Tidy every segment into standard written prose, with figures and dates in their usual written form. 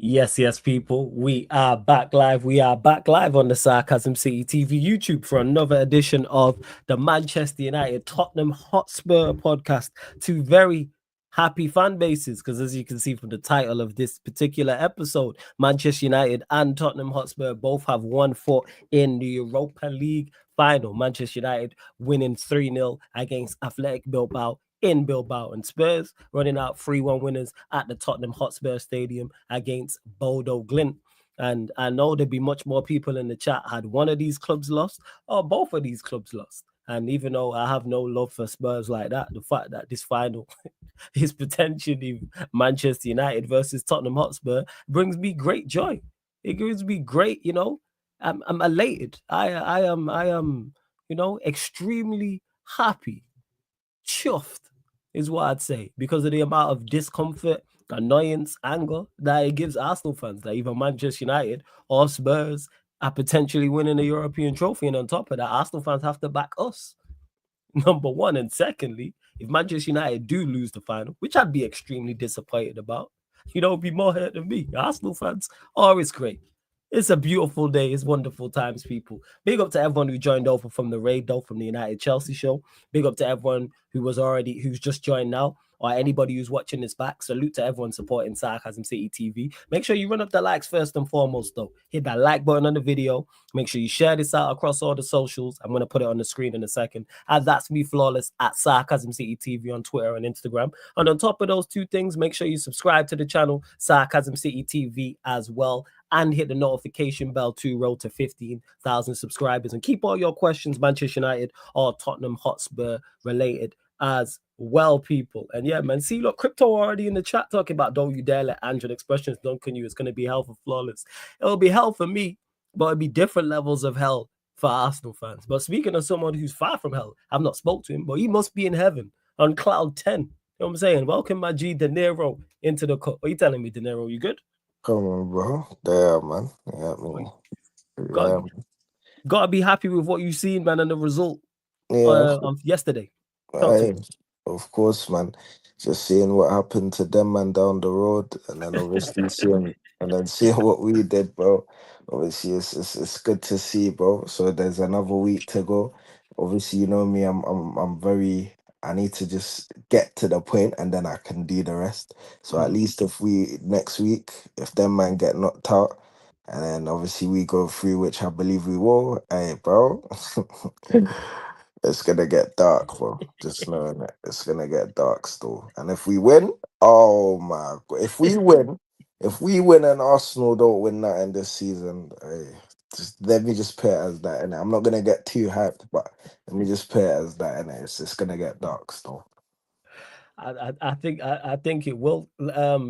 Yes, people. We are back live. We are back live on the Sarcasm City TV YouTube for another edition of the Manchester United Tottenham Hotspur podcast. Two very happy fan bases, because as you can see from the title of this particular episode, Manchester United and Tottenham Hotspur both have one foot in the Europa League final. Manchester United winning 3-0 against Athletic Bilbao in Bilbao, and Spurs running out 3-1 winners at the Tottenham Hotspur Stadium against Bodo Glint. And I know there'd be much more people in the chat had one of these clubs lost or both of these clubs lost. And even though I have no love for Spurs like that, the fact that this final is potentially Manchester United versus Tottenham Hotspur brings me great joy. It gives me great, I'm elated. I am, extremely happy, chuffed is what I'd say, because of the amount of discomfort, annoyance, anger that it gives Arsenal fans that either Manchester United or Spurs are potentially winning a European trophy. And on top of that, Arsenal fans have to back us, number one. And secondly, if Manchester United do lose the final, which I'd be extremely disappointed about, it'd be more hurt than me. Arsenal fans, oh, it's great. It's a beautiful day. It's wonderful times, people. Big up to everyone who joined over from the raid, though, from the United Chelsea show. Big up to everyone who's just joined now, or anybody who's watching this back. Salute to everyone supporting Sarcasm City TV. Make sure you run up the likes first and foremost, though. Hit that like button on the video. Make sure you share this out across all the socials. I'm going to put it on the screen in a second. And that's me, Flawless, at Sarcasm City TV on Twitter and Instagram. And on top of those two things, make sure you subscribe to the channel, Sarcasm City TV, as well, and hit the notification bell to roll to 15,000 subscribers. And keep all your questions Manchester United or Tottenham Hotspur related as well, people. And yeah, man, see, look, Crypto already in the chat talking about don't you dare let Android expressions dunk on you. It's going to be hell for Flawless. It'll be hell for me, but it'll be different levels of hell for Arsenal fans. But speaking of someone who's far from hell, I've not spoke to him, but he must be in heaven on cloud 10. You know what I'm saying? Welcome, my G De Niro, into the cup. What are you telling me, De Niro? You good? Come on, bro. Damn, man. Yeah, man. Got Yeah, got to be happy with what you've seen, man, and the result yeah. of yesterday. Talk to I, me. of course, man. Just seeing what happened to them, man, down the road, and then obviously seeing what we did, bro. Obviously, it's good to see, bro. So there's another week to go. Obviously, you know me. I'm very. I need to just get to the point, and then I can do the rest. So at Mhm. least if we next week, if them man get knocked out, and then obviously we go through, which I believe we will. Hey, bro. It's gonna get dark, bro. Just knowing that it's gonna get dark still. And if we win, oh my god! If we win and Arsenal don't win nothing this season, hey, just let me just put it as that. And I'm not gonna get too hyped, but let me just put it as that. And it's gonna get dark still. I think it will.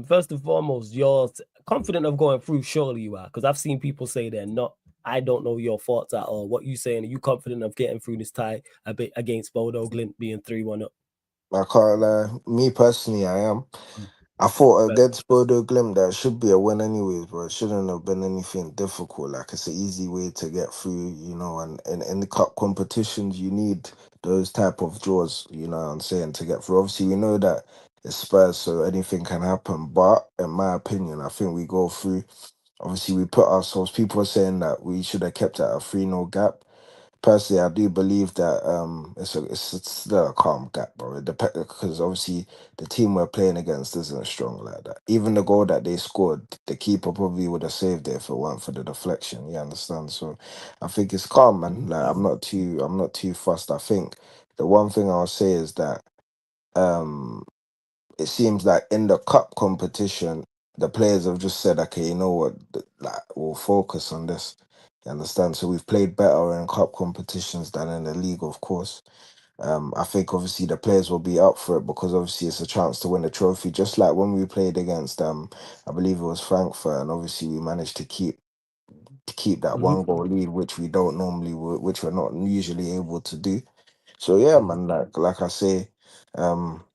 First and foremost, you're confident of going through. Surely you are, because I've seen people say they're not. I don't know your thoughts at all. What you saying? Are you confident of getting through this tie a bit against Bodo Glint being 3-1 up? I can't lie. Me personally, I am. Mm. I thought But against Bodo Glimt that should be a win anyways, bro. It shouldn't have been anything difficult. Like it's an easy way to get through, and in the cup competitions you need those type of draws, you know what I'm saying, to get through. Obviously we know that it's Spurs, so anything can happen. But in my opinion, I think we go through. Obviously we put ourselves, people are saying that we should have kept at a 3-0 gap. Personally, I do believe that it's still a calm gap, bro. It depends because obviously the team we're playing against isn't strong like that. Even the goal that they scored, the keeper probably would have saved it if it weren't for the deflection. You understand? So I think it's calm, man. Like I'm not too fussed. I think the one thing I'll say is that um it seems like in the cup competition, the players have just said, okay, you know what, like we'll focus on this. You understand? So we've played better in cup competitions than in the league, of course. I think obviously the players will be up for it because obviously it's a chance to win a trophy. Just like when we played against I believe it was Frankfurt, and obviously we managed to keep that mhm, one goal lead, which we don't normally, which we're not usually able to do. So yeah, mhm. man, like I say, um,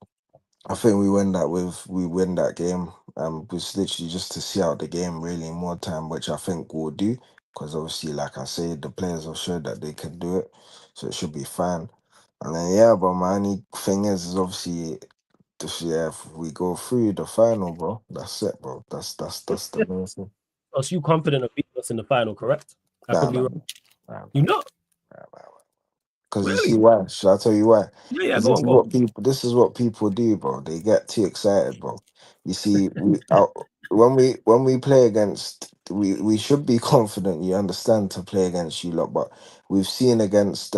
I think we win that game. Was literally just to see out the game really in more time, which I think we'll do. Because obviously, like I say, the players have showed that they can do it. So it should be fine. And then yeah, but my only thing is obviously yeah, if we go through the final, bro, that's it, bro. That's the main thing. Are you confident of beating us in the final? Correct. I could Nah, be nah, wrong. nah, You know, nah. Because you see really? why? Should I tell you why? Yeah, yeah. Because Go this on, is go on. what people. This is what people do, bro. They get too excited, bro. You see, when we play against, we should be confident. You understand to play against you lot, but we've seen against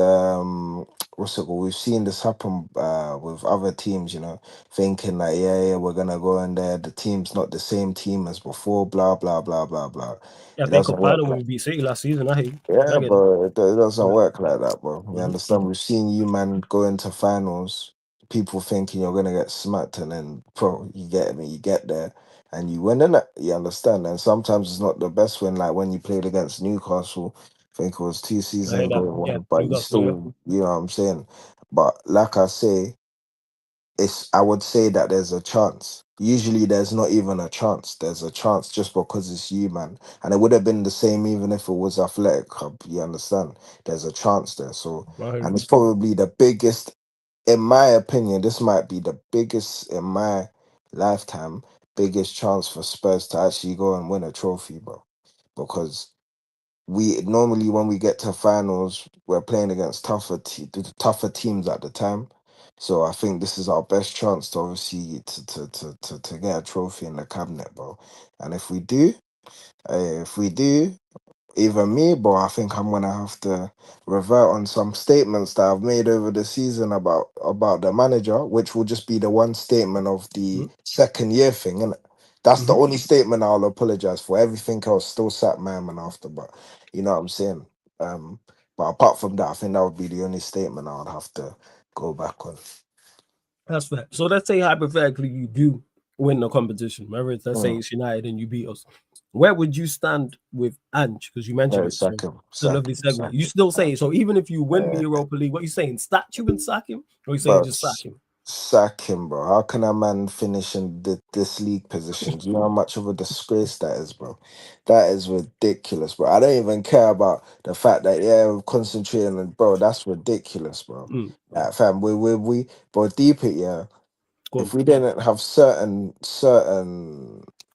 what's it called? We've seen this happen with other teams. You know, thinking that yeah, we're gonna go in there. The team's not the same team as before. Blah blah blah blah blah. Yeah, It FA Cup doesn't work final when like we beat City last season. I hear you. I yeah, get it. bro, it doesn't work like that, bro. You Mhm, understand? mhm. We've seen you, man, go into finals, people thinking you're gonna get smacked, and then, bro, you get me, you get there, and you win, it. You understand? And sometimes it's not the best win, like when you played against Newcastle. I think it was two I hear seasons that. ago, Yeah, but you Newcastle. Yeah. still, you know what I'm saying? But like I say, I would say that there's a chance. Usually there's not even a chance. There's a chance just because it's you, man. And it would have been the same even if it was Athletic Club. You understand? There's a chance there. So, I hear and you. it's probably the biggest, in my opinion, this might be the biggest in my lifetime, biggest chance for Spurs to actually go and win a trophy, bro. Because we normally when we get to finals, we're playing against tougher teams at the time. So I think this is our best chance to obviously to get a trophy in the cabinet, bro. And if we do, even me, but I think I'm gonna have to revert on some statements that I've made over the season about the manager, which will just be the one statement of the Mhm, second year thing, and that's the mhm. only statement I'll apologize for. Everything else still sat my man after, but you know what I'm saying. But apart from that, I think that would be the only statement I would have to go back on. That's fair. So let's say hypothetically you do win the competition. Remember, let's say Mm. it's United and you beat us. Where would you stand with Ange? Because you mentioned Yeah, it. So it's a sack lovely him, segue. sack You him. still say so even if you win the Uh, Europa League, what are you saying? Statue and sack him? Or are you saying Bro, just sack him? sack him, bro. How can a man finish in this league position? Do you know how much of a disgrace that is, bro? That is ridiculous, bro. I don't even care about the fact that yeah, we're concentrating on, bro. That's ridiculous, bro. Mm, Like, fam, bro, deep it, yeah. go If on. we didn't have certain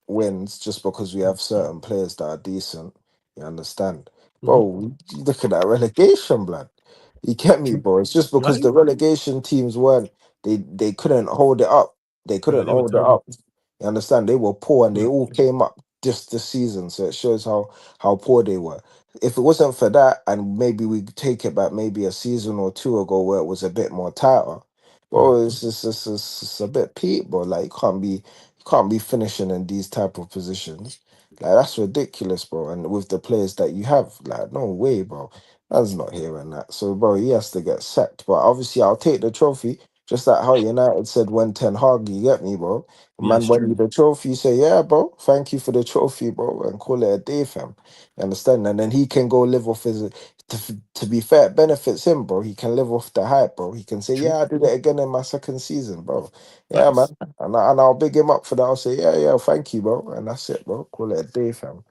wins just because we have certain players that are decent, you understand, Mhm. bro? You look at that relegation, blood. You get me, True. bro? It's just because Right? the relegation teams weren't they couldn't hold it up. They Yeah, couldn't they were hold it terrible. up. You understand? They were poor and they Yeah. all came up just this season. So it shows how poor they were. If it wasn't for that, and maybe we could take it back maybe a season or two ago where it was a bit more tighter, Mm. bro, it's a bit peak, bro. Like you can't be finishing in these type of positions. Like that's ridiculous, bro. And with the players that you have, like no way, bro. Man's not hearing that. So, bro, he has to get sacked. But obviously, I'll take the trophy. Just like how United said when Ten Hag, you get me, bro. Yeah, Man, it's when true. you the trophy, you say, yeah, bro, thank you for the trophy, bro, and call it a day, fam. You understand? And then he can go live off to be fair, it benefits him, bro. He can live off the hype, bro. He can say, True. yeah, I did it again in my second season, bro. Yeah, man. Facts. And I'll big him up for that. I'll say, yeah, yeah, thank you, bro. And that's it, bro. Call it a day, fam.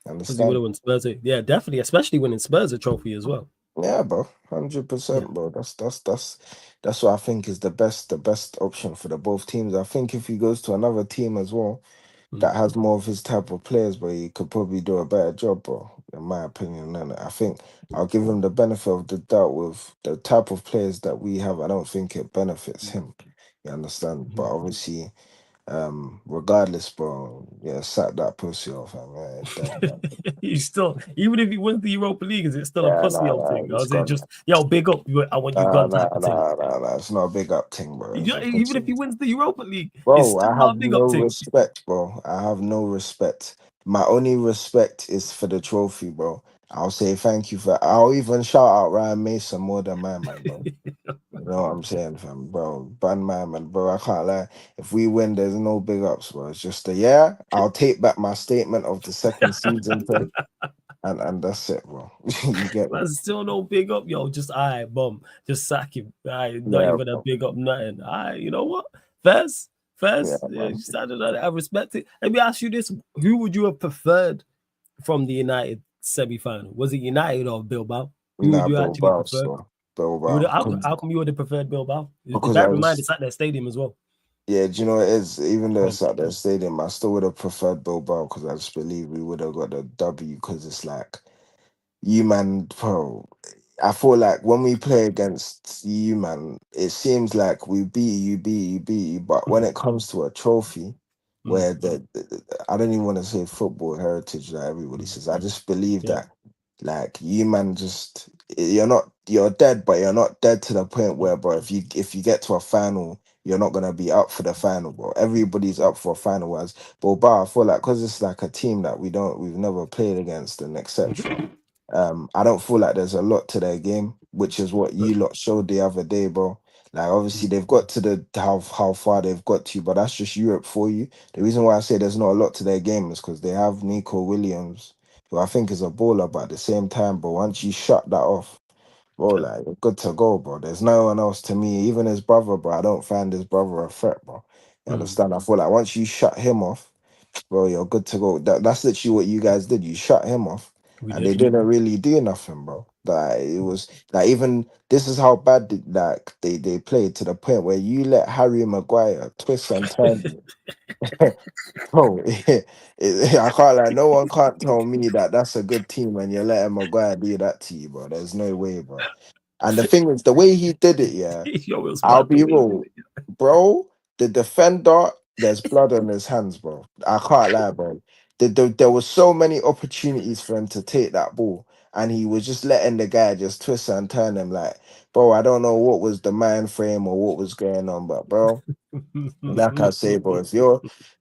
You Because he would understand? have won Spurs. Yeah, definitely. Especially winning Spurs a trophy as well. Yeah, bro, hundred Yeah. percent, bro. That's what I think is the best option for the both teams. I think if he goes to another team as well Mm. that has more of his type of players, but he could probably do a better job, bro. In my opinion, and I think I'll give him the benefit of the doubt with the type of players that we have. I don't think it benefits him. You understand? But Mhm. obviously, regardless, bro, yeah, sack that pussy off, man. Yeah, damn. You still, even if he wins the Europa League, is it still a Yeah, pussy nah, old nah, thing? Or it's is it gone. just, yo, big up, I want you Nah, gone nah, type of thing? nah, nah, nah. It's not a big up thing, bro. Even if he wins the Europa League, it's Bro, still I not a have big no up thing. respect, bro. I have no respect. My only respect is for the trophy, bro. I'll say thank you for. I'll even shout out Ryan Mason more than my man, bro. You know what I'm saying, fam, bro? Ban my man, bro. I can't lie. If we win, there's no big ups, bro. It's just a yeah. I'll take back my statement of the second season thing, and that's it, bro. You get me? But still no big up, yo. Just all right, bum. Just sack him. All right, not Yeah, even a bro. big up, nothing. All right, you know what? First, Yeah, first, yeah, you man. started on it. I respect it. Let me ask you this: who would you have preferred from the United semi-final? Was it United or Bilbao? Who would Nah, you actually Bilbao, prefer? so You would Bilbao, how come you would have preferred Bilbao? because I Bear in mind was it's at their stadium as well. Yeah, do you know what it is? Even though Come it's at the stadium, I still would have preferred Bilbao because I just believe we would have got the W because it's like you man, bro. I feel like when we play against you, man, it seems like we beat you, but when on. it comes to a trophy, Mm, where I don't even want to say football heritage like everybody mm. says. I just believe Yeah. that, like you man, just you're dead, but you're not dead to the point Mm, where, bro, if you get to a final, you're not gonna be up for the final, bro. Everybody's up for a final, whereas Bilbao, I feel like because it's like a team that we've never played against and etc. mm. I don't feel like there's a lot to their game, which is what Got you lot showed the other day, bro. Like you. obviously they've got to the how far they've got to, but that's just Europe for you. The reason why I say there's not a lot to their game is because they have Nico Williams, who I think is a baller, but at the same time, but once you shut that off, bro, Yeah. like you're good to go, bro. There's no one else to me, even his brother, bro. I don't find his brother a threat, bro. You Mm. understand? I feel like once you shut him off, bro, you're good to go. That's literally what you guys did. You shut him off, We and they did. didn't really do nothing, bro. Like it was like even this is how bad like they played to the point where you let Harry Maguire twist and turn. Bro, I can't like no one can't tell me that that's a good team and you're letting Maguire do that to you, bro. There's no way, bro. And the thing is, the way he did it, yeah. Yo, it was I'll mad the be way he did real, bro. The defender, there's blood on his hands, bro. I can't lie, bro. There was so many opportunities for him to take that ball, and he was just letting the guy just twist and turn him. Like, bro, I don't know what was the mind frame or what was going on, but bro, like I say, bro,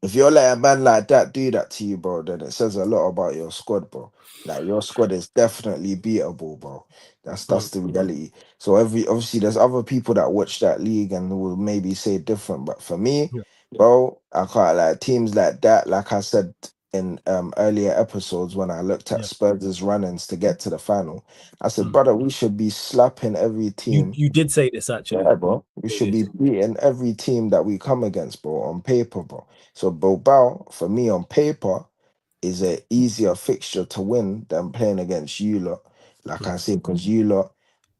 if you're letting a man like that do that to you, bro, then it says a lot about your squad, bro. Like your squad is definitely beatable, bro. That's Mm. the reality. So obviously there's other people that watch that league and will maybe say different, but for me, Yeah. bro, I can't like teams like that. Like I said in earlier episodes when I looked at Yeah. Spurs' run-ins to get to the final, I said, Mm. brother, we should be slapping every You team. you did say this actually. Yeah, bro. We Yeah, should be beating every team that we come against, bro, on paper, bro. So Bilbao, for me, on paper, is a easier fixture to win than playing against you lot. Like yeah. I say, because you lot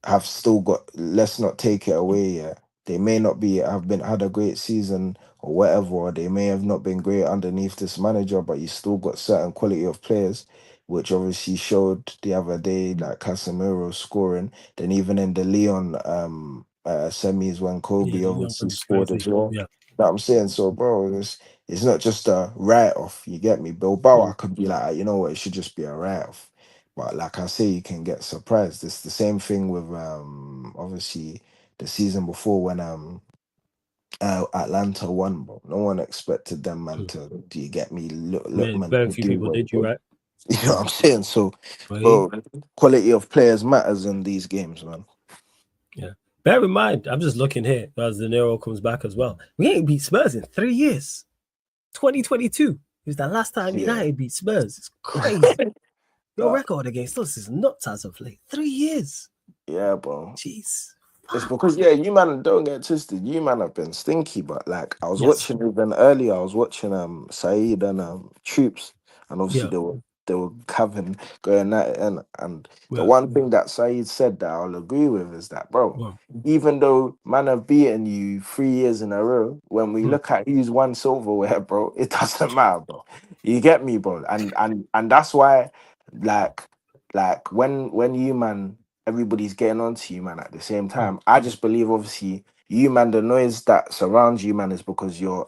have still got. Let's not take it away. Yeah, they may not be have been had a great season or whatever, or they may have not been great underneath this manager, but you still got certain quality of players, which obviously showed the other day, like Casemiro scoring. Then even in the Leon semis when Yeah, Kobe the young obviously one's scored as crazy. well. Yeah. Know what I'm saying? So, bro, it's not just a write off. You get me? Bilbao, I Mm. could be like, you know what? It should just be a write off. But like I say, you can get surprised. It's the same thing with obviously the season before when Atlanta won, bro. No one expected them man Mm. to, do you get me? Look Yeah, man very to few do people what did it you did. right. You know what I'm saying? So, Right? bro, quality of players matters in these games, man. Yeah. Bear in mind, I'm just looking here as the Nero comes back as well. We ain't beat Spurs in 3 years. 2022 is the last time Yeah. United beat Spurs. It's crazy. Your But record against us is nuts as of late. 3 years. yeah, bro. Jeez. It's Wow. because yeah, you man don't get twisted. You man have been stinky, but like I was Yes. watching even earlier. I was watching Saeed and Troops, and obviously Yeah. they were having going at it, and the Yeah. one thing that Saeed said that I'll agree with is that, bro, Well, even though man have beaten you 3 years in a row, when we mm, look at who's won silverware, bro, it doesn't matter, bro. You get me, bro, and that's why, like when you man everybody's getting onto you, man, at the same mm, time. I just believe, obviously, you, man, the noise that surrounds you, man, is because you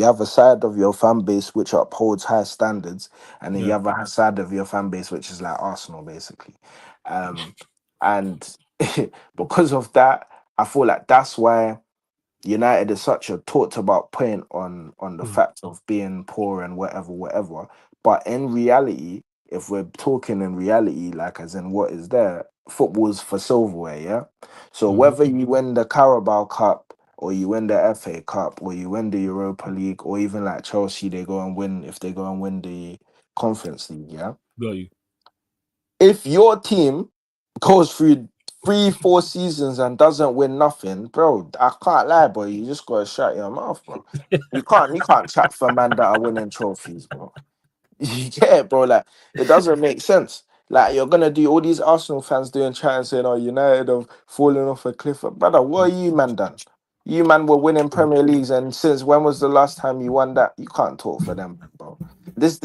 have a side of your fan base which upholds high standards, and then you yeah. have a side of your fan base which is like Arsenal, basically. Um, and because of that, I feel like that's why United is such a talked about point on the Mm, fact of being poor and whatever, whatever. But in reality, if we're talking in reality, like as in what is there, football's for silverware, yeah. So mm-hmm. whether you win the Carabao Cup or you win the FA Cup or you win the Europa League or even like Chelsea, they go and win if they go and win the Conference League, yeah. Got you. If your team goes through 3, 4 seasons and doesn't win nothing, bro, I can't lie, bro. You just gotta shut your mouth, bro. You can't chat for man that are winning trophies, bro. You get it, bro? Like it doesn't make sense. Like you're gonna do all these Arsenal fans doing chatting saying, "Oh, United have fallen off a cliff." Brother, what Mm, are you, man? Done? You man were winning Premier Leagues, and since when was the last time you won that? You can't talk for them, bro.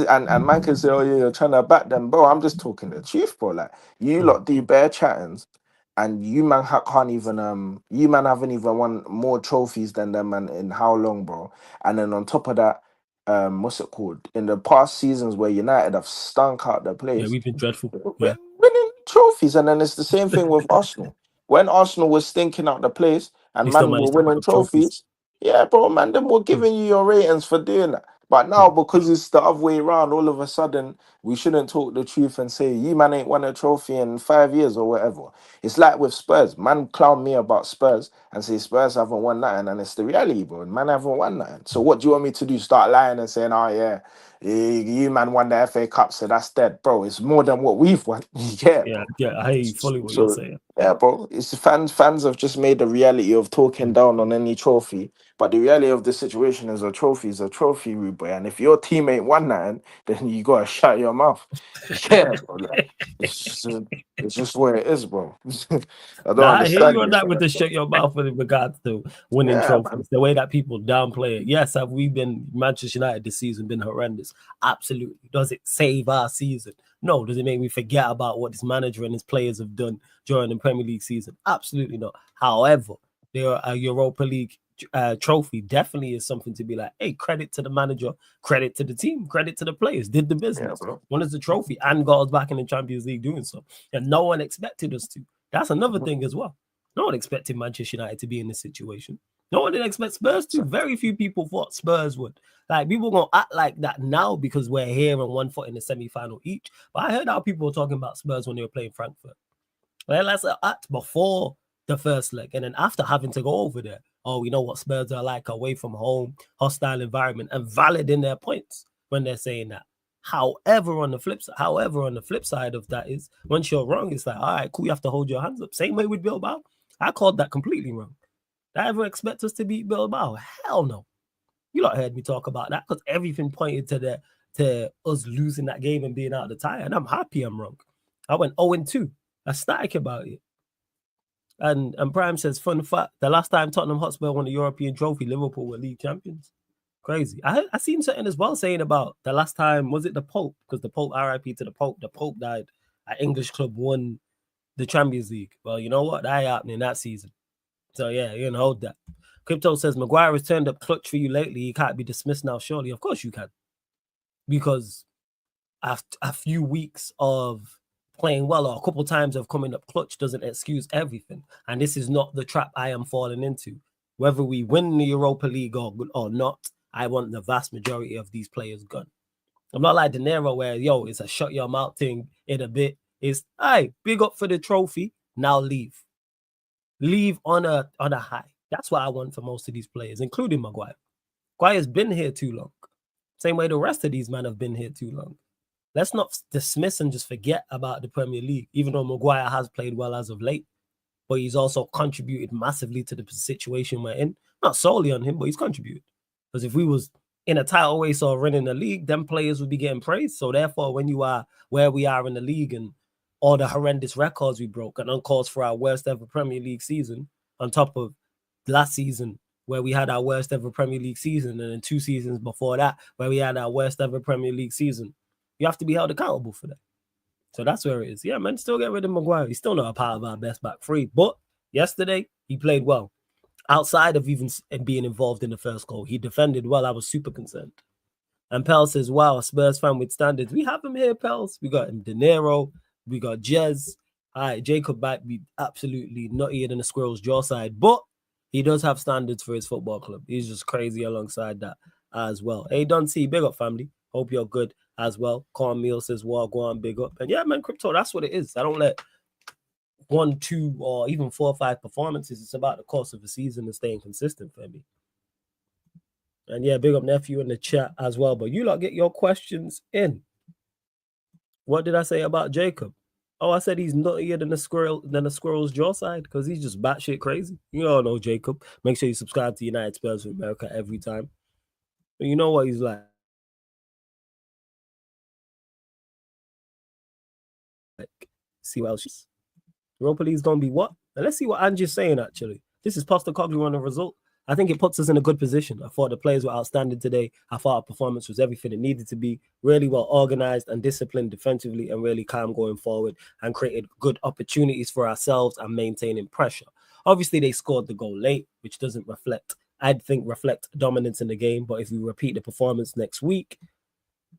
And man can say, oh yeah, you're trying to back them, bro. I'm just talking the truth, bro. Like you lot do bare chattings, and you man can't even you man haven't even won more trophies than them, man, in how long, bro? And then on top of that, what's it called? In the past seasons where United have stunk out the Yeah, place, we've been dreadful. we're Yeah, winning trophies, and then it's the same thing with Arsenal. When Arsenal was stinking out the place and they still man were managed to pick winning up trophies. trophies, yeah, bro, man, then we're giving you your ratings for doing that. But now, because it's the other way around, all of a sudden we shouldn't talk the truth and say you man ain't won a trophy in 5 years or whatever. It's like with Spurs, man, clown me about Spurs and say Spurs haven't won nothing, and it's the reality, bro. Man haven't won nothing. So what do you want me to do? Start lying and saying, oh yeah, you man won the FA Cup, so that's dead, bro. It's more than what we've won. Yeah, Yeah, bro. yeah, I hear you fully what you're So saying. yeah, bro. It's fans have just made the reality of talking down on any trophy. But the reality of the situation is a trophy, rude boy. And if your team ain't won nothing, then you gotta shut your mouth. Yeah, bro. Like, it's just what it is, bro. I don't Nah, I hear you understand on it. that with the shut your mouth with regards to winning Yeah, man. trophies. The way that people downplay it. Yes, have we been Manchester United this season been horrendous? Absolutely. Does it save our season? No. Does it make me forget about what this manager and his players have done during the Premier League season? Absolutely not. However, there a Europa League trophy definitely is something to be like, hey, credit to the manager, credit to the team, credit to the players, did the Yeah, business, bro. won us the trophy, and got us back in the Champions League doing so. And no one expected us to. That's another thing as well. No one expected Manchester United to be in this situation. No one didn't expect Spurs to. Very few people thought Spurs would. Like, people gonna act like that now because we're here and 1 foot in the semi-final each. But I heard how people were talking about Spurs when they were playing Frankfurt. Well, let's act before the first leg, and then after having to go over there. Oh, we know what Spurs are like away from home, hostile environment, and valid in their points when they're saying that. However, on the flip side of that is once you're wrong, it's like, all right, cool, you have to hold your hands up. Same way with Bilbao. I called that completely wrong. Did I ever expect us to beat Bilbao? Hell no. You lot heard me talk about that because everything pointed to us losing that game and being out of the tie, and I'm happy I'm wrong. I went 0-2. Ecstatic about it. And Prime says, fun fact, the last time Tottenham Hotspur won the European trophy, Liverpool were league champions. Crazy. I seen something as well saying about the last time, was it the Pope? Because the Pope, RIP to the Pope died. An English club won the Champions League. Well, you know what? That happened that season. So yeah, you can hold that. Crypto says, Maguire has turned up clutch for you lately. He can't be dismissed now, surely. Of course you can. Because after a few weeks of playing well or a couple times of coming up clutch doesn't excuse everything. And this is not the trap I am falling into. Whether we win the Europa League or not, I want the vast majority of these players gone. I'm not like De Niro where, yo, it's a shut your mouth thing in a bit. It's, hey, big up for the trophy, now leave. Leave on a high. That's what I want for most of these players, including Maguire. Maguire's been here too long. Same way the rest of these men have been here too long. Let's not dismiss and just forget about the Premier League, even though Maguire has played well as of late, but he's also contributed massively to the situation we're in. Not solely on him, but he's contributed. Because if we was in a title race or running the league, them players would be getting praised. So therefore, when you are where we are in the league and all the horrendous records we broke and uncalls for our worst ever Premier League season, on top of last season where we had our worst ever Premier League season, and then 2 seasons before that where we had our worst ever Premier League season, you have to be held accountable for that. So that's where it is. Yeah, man, still get rid of Maguire. He's still not a part of our best back three. But yesterday, he played well. Outside of even being involved in the first goal, he defended well. I was super concerned. And Pell says, wow, a Spurs fan with standards. We have him here, Pels. We got him, De Niro. We got Jez. All right, Jacob might be absolutely nuttier than a squirrel's jaw side, but he does have standards for his football club. He's just crazy alongside that as well. Hey, Don C, big up, family. Hope you're good as well. Cornmeal says, well, go on, big up. And yeah, man, crypto, that's what it is. I don't let 1, 2, or even 4 or 5 performances. It's about the course of the season and staying consistent for me. And yeah, big up nephew in the chat as well. But you lot get your questions in. What did I say about Jacob? Oh, I said he's nuttier than a squirrel's jaw side because he's just batshit crazy. You all know Jacob. Make sure you subscribe to United Spurs of America every time. But you know what he's like. See what else is. Europa League's gonna be what? And let's see what Angie's saying actually. This is Postecoglou on the result. I think it puts us in a good position. I thought the players were outstanding today. I thought our performance was everything it needed to be. Really well organized and disciplined defensively, and really calm going forward, and created good opportunities for ourselves and maintaining pressure. Obviously, they scored the goal late, which doesn't reflect, I'd think, reflect dominance in the game. But if we repeat the performance next week,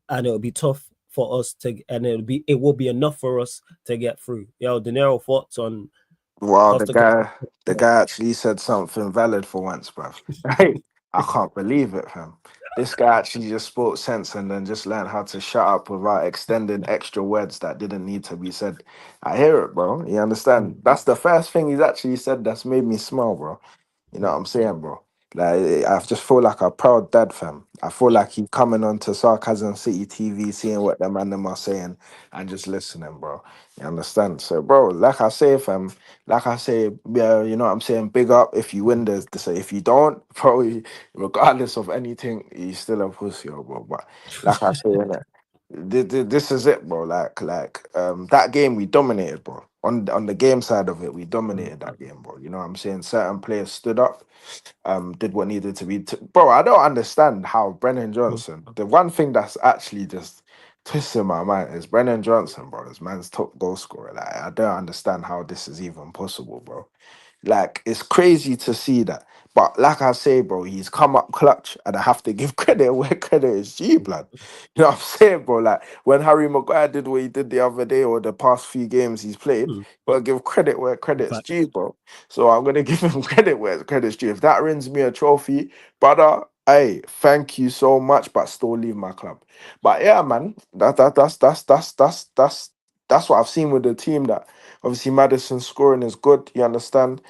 and it'll be tough for us to, and it will be enough for us to get through. Yo, De Niro, thoughts on Wow, Costa? the guy actually said something valid for once, bruv. Hey, I can't believe it, fam. This guy actually just spoke sense and then just learned how to shut up without extending extra words that didn't need to be said. I hear it, bro. You understand? That's the first thing he's actually said that's made me smile, bro. You know what I'm saying, bro? Like I just feel like a proud dad, fam. I feel like he coming on to Sarcasm City TV, seeing what the man them are saying and just listening, bro. You understand? So, bro, like I say, fam, like I say, yeah, you know what I'm saying? Big up if you win this. If you don't, probably regardless of anything, you still a pussy, bro. But like I say, innit, this is it, bro. That game we dominated, bro. On the game side of it, we dominated that game, bro. You know what I'm saying? Certain players stood up, did what needed to be. Bro, I don't understand how Brennan Johnson. The one thing that's actually just twisting my mind is Brennan Johnson, bro. This man's top goal scorer. Like I don't understand how this is even possible, bro. Like it's crazy to see that. But like I say, bro, he's come up clutch, and I have to give credit where credit is due, blood. You know what I'm saying, bro? Like when Harry Maguire did what he did the other day, or the past few games he's played, but give credit where credit's Facts. due, bro. So I'm gonna give him credit where credit's due. If that wins me a trophy, brother, hey, thank you so much, but still leave my club. But yeah, man, that's what I've seen with the team. That obviously Madison scoring is good. You understand?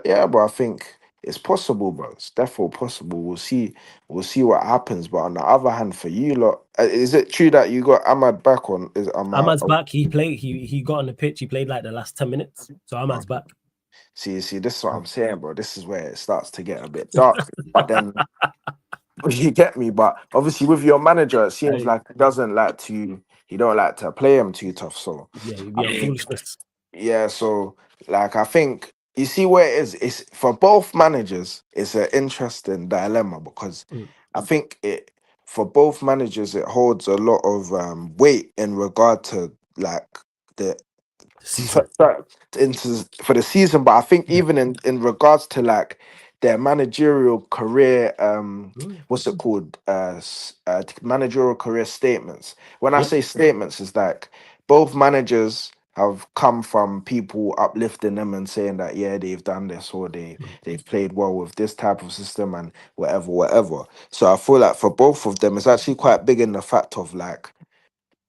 Yeah, but I think it's possible, bro. It's definitely possible. We'll see. We'll see what happens. But on the other hand, for you lot, is it true that you got Ahmad back on? Is Ahmad? Ahmad's back. He played. He got on the pitch. He played like the last 10 minutes. So Oh, Ahmad's back. see, this is what I'm saying, bro. This is where it starts to get a bit dark. But then you get me. But obviously, with your manager, it seems Hey, like he doesn't like to. He don't like to play him too tough. So yeah, he'd I be on mean, foolishness. yeah, so like I think you see where it is. It's for both managers. It's an interesting dilemma because I think it for both managers it holds a lot of weight in regard to like the Season. into for the season. But I think Yeah. even in regards to like their managerial career, Mm. what's it called? Managerial career statements. When I Yep. say statements, it's like both managers have come from people uplifting them and saying that yeah they've done this or they've played well with this type of system and whatever. So I feel like for both of them it's actually quite big in the fact of like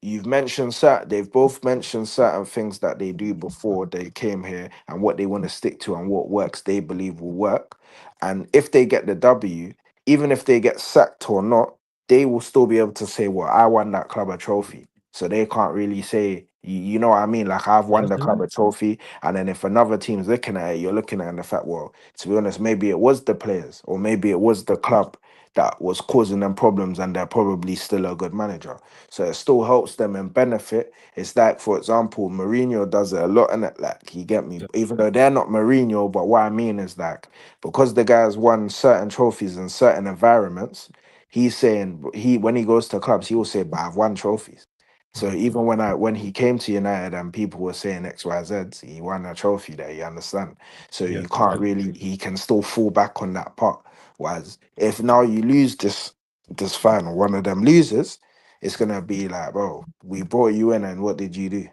you've mentioned they've both mentioned certain things that they do before they came here and what they want to stick to and what works they believe will work. And if they get the W, even if they get sacked or not, they will still be able to say, well, I won that club a trophy. So they can't really say, you know what I mean? Like I've won the Okay. club a trophy. And then if another team's looking at it, you're looking at the fact, well, to be honest, maybe it was the players or maybe it was the club that was causing them problems and they're probably still a good manager. So it still helps them and benefit. It's like, for example, Mourinho does it a lot, and it like you get me. Yep. Even though they're not Mourinho, but what I mean is like because the guy's won certain trophies in certain environments, he's saying he when he goes to clubs, he will say, "But I've won trophies." So even when he came to United and people were saying X, Y, Z, he won a trophy there. You understand? So Yeah. you can't really. He can still fall back on that part. Whereas if now you lose this final, one of them loses, it's gonna be like, bro, we brought you in, and what did you do?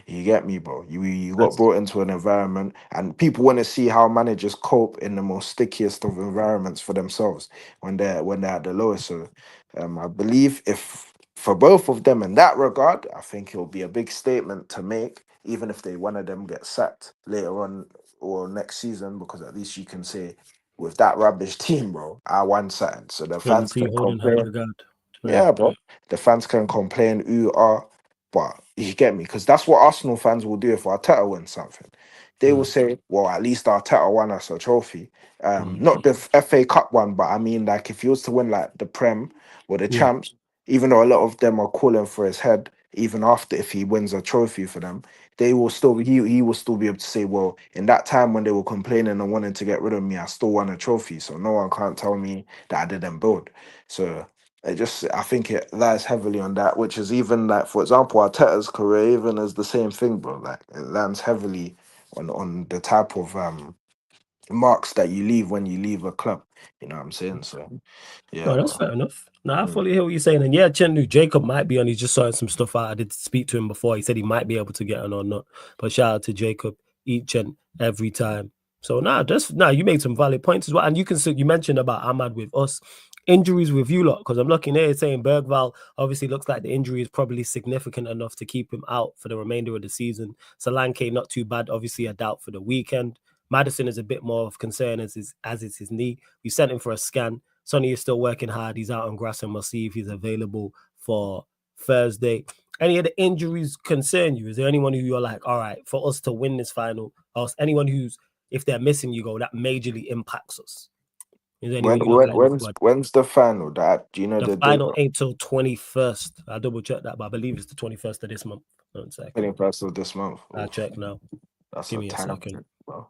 You get me, bro. You got That's brought into an environment, and people want to see how managers cope in the most stickiest of environments for themselves when they're at the lowest. So, I believe if for both of them in that regard, I think it'll be a big statement to make, even if they one of them get sacked later on or next season, because at least you can say. With that rubbish team, bro, I won something. So the fans Clemency can holding high complain. regard. Yeah. Yeah, bro. The fans can complain, ooh, ah, but you get me? Because that's what Arsenal fans will do if Arteta wins something. They will Mm. say, well, at least Arteta won us a trophy. Mm. Not the FA Cup one, but I mean, like, if he was to win, like, the Prem or the Yeah. Champs, even though a lot of them are calling for his head, even after if he wins a trophy for them, they will still he will still be able to say, well, in that time when they were complaining and wanting to get rid of me, I still won a trophy. So no one can't tell me that I didn't build. So I think it lies heavily on that, which is even like, for example, Arteta's career even is the same thing, bro. Like it lands heavily on the type of marks that you leave when you leave a club. You know what I'm saying? So yeah, No, that's bro. fair enough. No, I Mm. fully hear what you're saying. And yeah, Chendu, Jacob might be on. He's just sorting some stuff out. I did speak to him before. He said he might be able to get on or not. But shout out to Jacob each and every time. So you made some valid points as well. And you mentioned about Ahmad with us. Injuries with you lot, because I'm looking here saying Bergval obviously looks like the injury is probably significant enough to keep him out for the remainder of the season. Solanke, not too bad, obviously a doubt for the weekend. Madison is a bit more of concern as it's his knee. We sent him for a scan. Sonny is still working hard. He's out on grass and we'll see if he's available for Thursday. Any of the injuries concern you? Is there anyone who you're like, all right, for us to win this final, or anyone who's, if they're missing, you go, that majorly impacts us? Is there anyone When you look like in the squad? when's the final? That do you know The the date? final ain't till 21st. I double check that, but I believe it's the 21st of this month. 1 second. 21st of this month. I'll Oof, check now. that's Give a me a time, second. bro.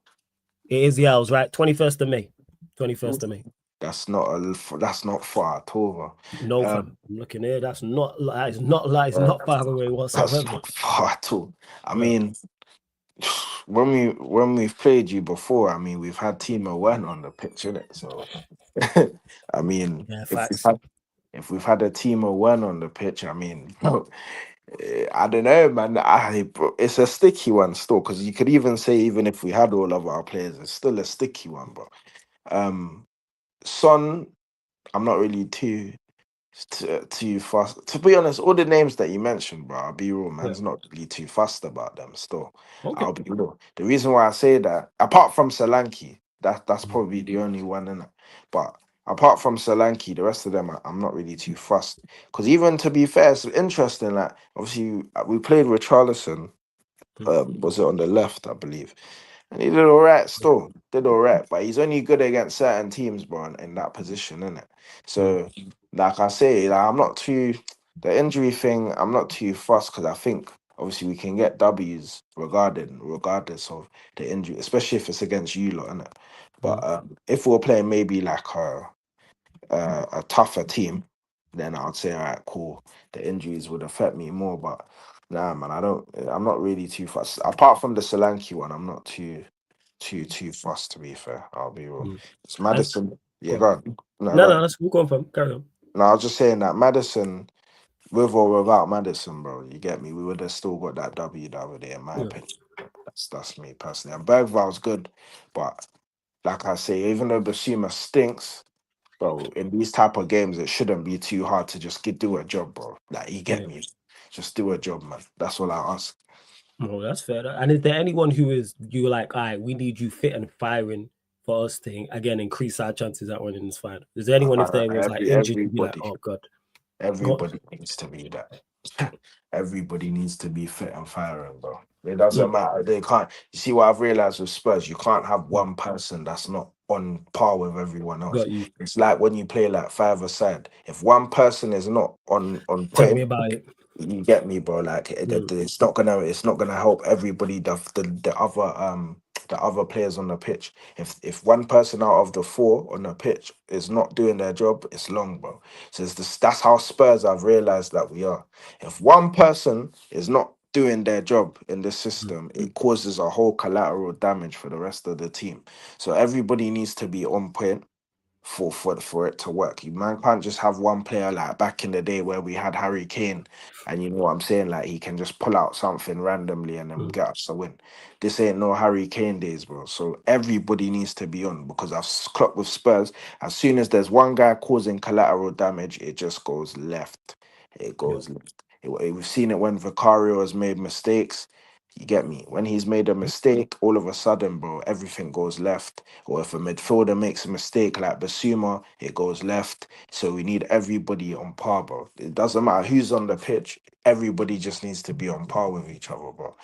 It is, yeah, I was right. 21st of May. Oof. 21st of May. That's not far at all, bro. No, fam. Um, I'm looking here. It's yeah, not far away that's whatsoever. not far at all. I Yeah. mean, when we've played you before, I mean, we've had Timo Werner on the pitch, innit? So, I mean, Yeah, facts. if we've had a Timo Werner on the pitch, I mean, I don't know, man. It's a sticky one still, because you could even say even if we had all of our players, it's still a sticky one, bro. Um, Son, I'm not really too fast. To be honest, all the names that you mentioned, bro, I'll be real, Yeah. man's not really too fussed about them still. Okay. I'll be real. The reason why I say that, apart from Solanke, that's Mm, probably the only one in it. But apart from Solanke, the rest of them, I'm not really too fussed. Because even to be fair, it's interesting. Like obviously, we played with Charlison. mm, Was it on the left, I believe? And he did all right still. Did all right. But he's only good against certain teams, bro, in that position, isn't it? mm, So, like I say, like, I'm not too the injury thing, I'm not too fussed because I think obviously we can get W's regardless of the injury, especially if it's against you lot, innit? But mm. if we're playing maybe like a tougher team, then I'd say, all right, cool. The injuries would affect me more, but nah, man, I'm not really too fussed. Apart from the Solanke one, I'm not too fussed. To be fair, I'll be real. Mm. It's And Madison. Yeah, go go on. on. No, No, go no, on. that's we'll go on, fam. Carry on. No, I was just saying that Madison, with or without Madison, bro, you get me. We would have still got that W the other day, in my Yeah, opinion. That's me personally. And Bergval's good, but like I say, even though Basuma stinks. Bro, in these type of games, it shouldn't be too hard to just do a job, bro. Like, you get yeah. me? Just do a job, man. That's all I ask. No, that's fair. And is there anyone who is you like, all right, we need you fit and firing for us to again increase our chances at winning this final? Is there anyone if there was like injured, you'd be like, Everybody, oh god, go on. everybody needs to be that. Everybody needs to be fit and firing, bro. It doesn't Mm, matter. They can't. You see what I've realized with Spurs? You can't have mm, one person that's not on par with everyone else. got you. It's like when you play like five-a-side. If one person is not on Tell me point, about it. you get me, bro. Like Mm, it's not gonna help everybody. The other players on the pitch. If one person out of the four on the pitch is not doing their job, it's long, bro. So that's how Spurs I've realized that we are. If one person is not doing their job in the mm, system, it causes a whole collateral damage for the rest of the team. So everybody needs to be on point for it to work. You man can't just have one player like back in the day where we had Harry Kane, and you know what I'm saying, like he can just pull out something randomly and then mm, get us the win. This ain't no Harry Kane days, bro. So everybody needs to be on because clocked with Spurs. As soon as there's one guy causing collateral damage, it just goes left. It yeah, goes left. We've seen it when Vicario has made mistakes. You get me? When he's made a mistake, all of a sudden, bro, everything goes left. Or if a midfielder makes a mistake like Basuma, it goes left. So we need everybody on par, bro. It doesn't matter who's on the pitch. Everybody just needs to be on par with each other, bro.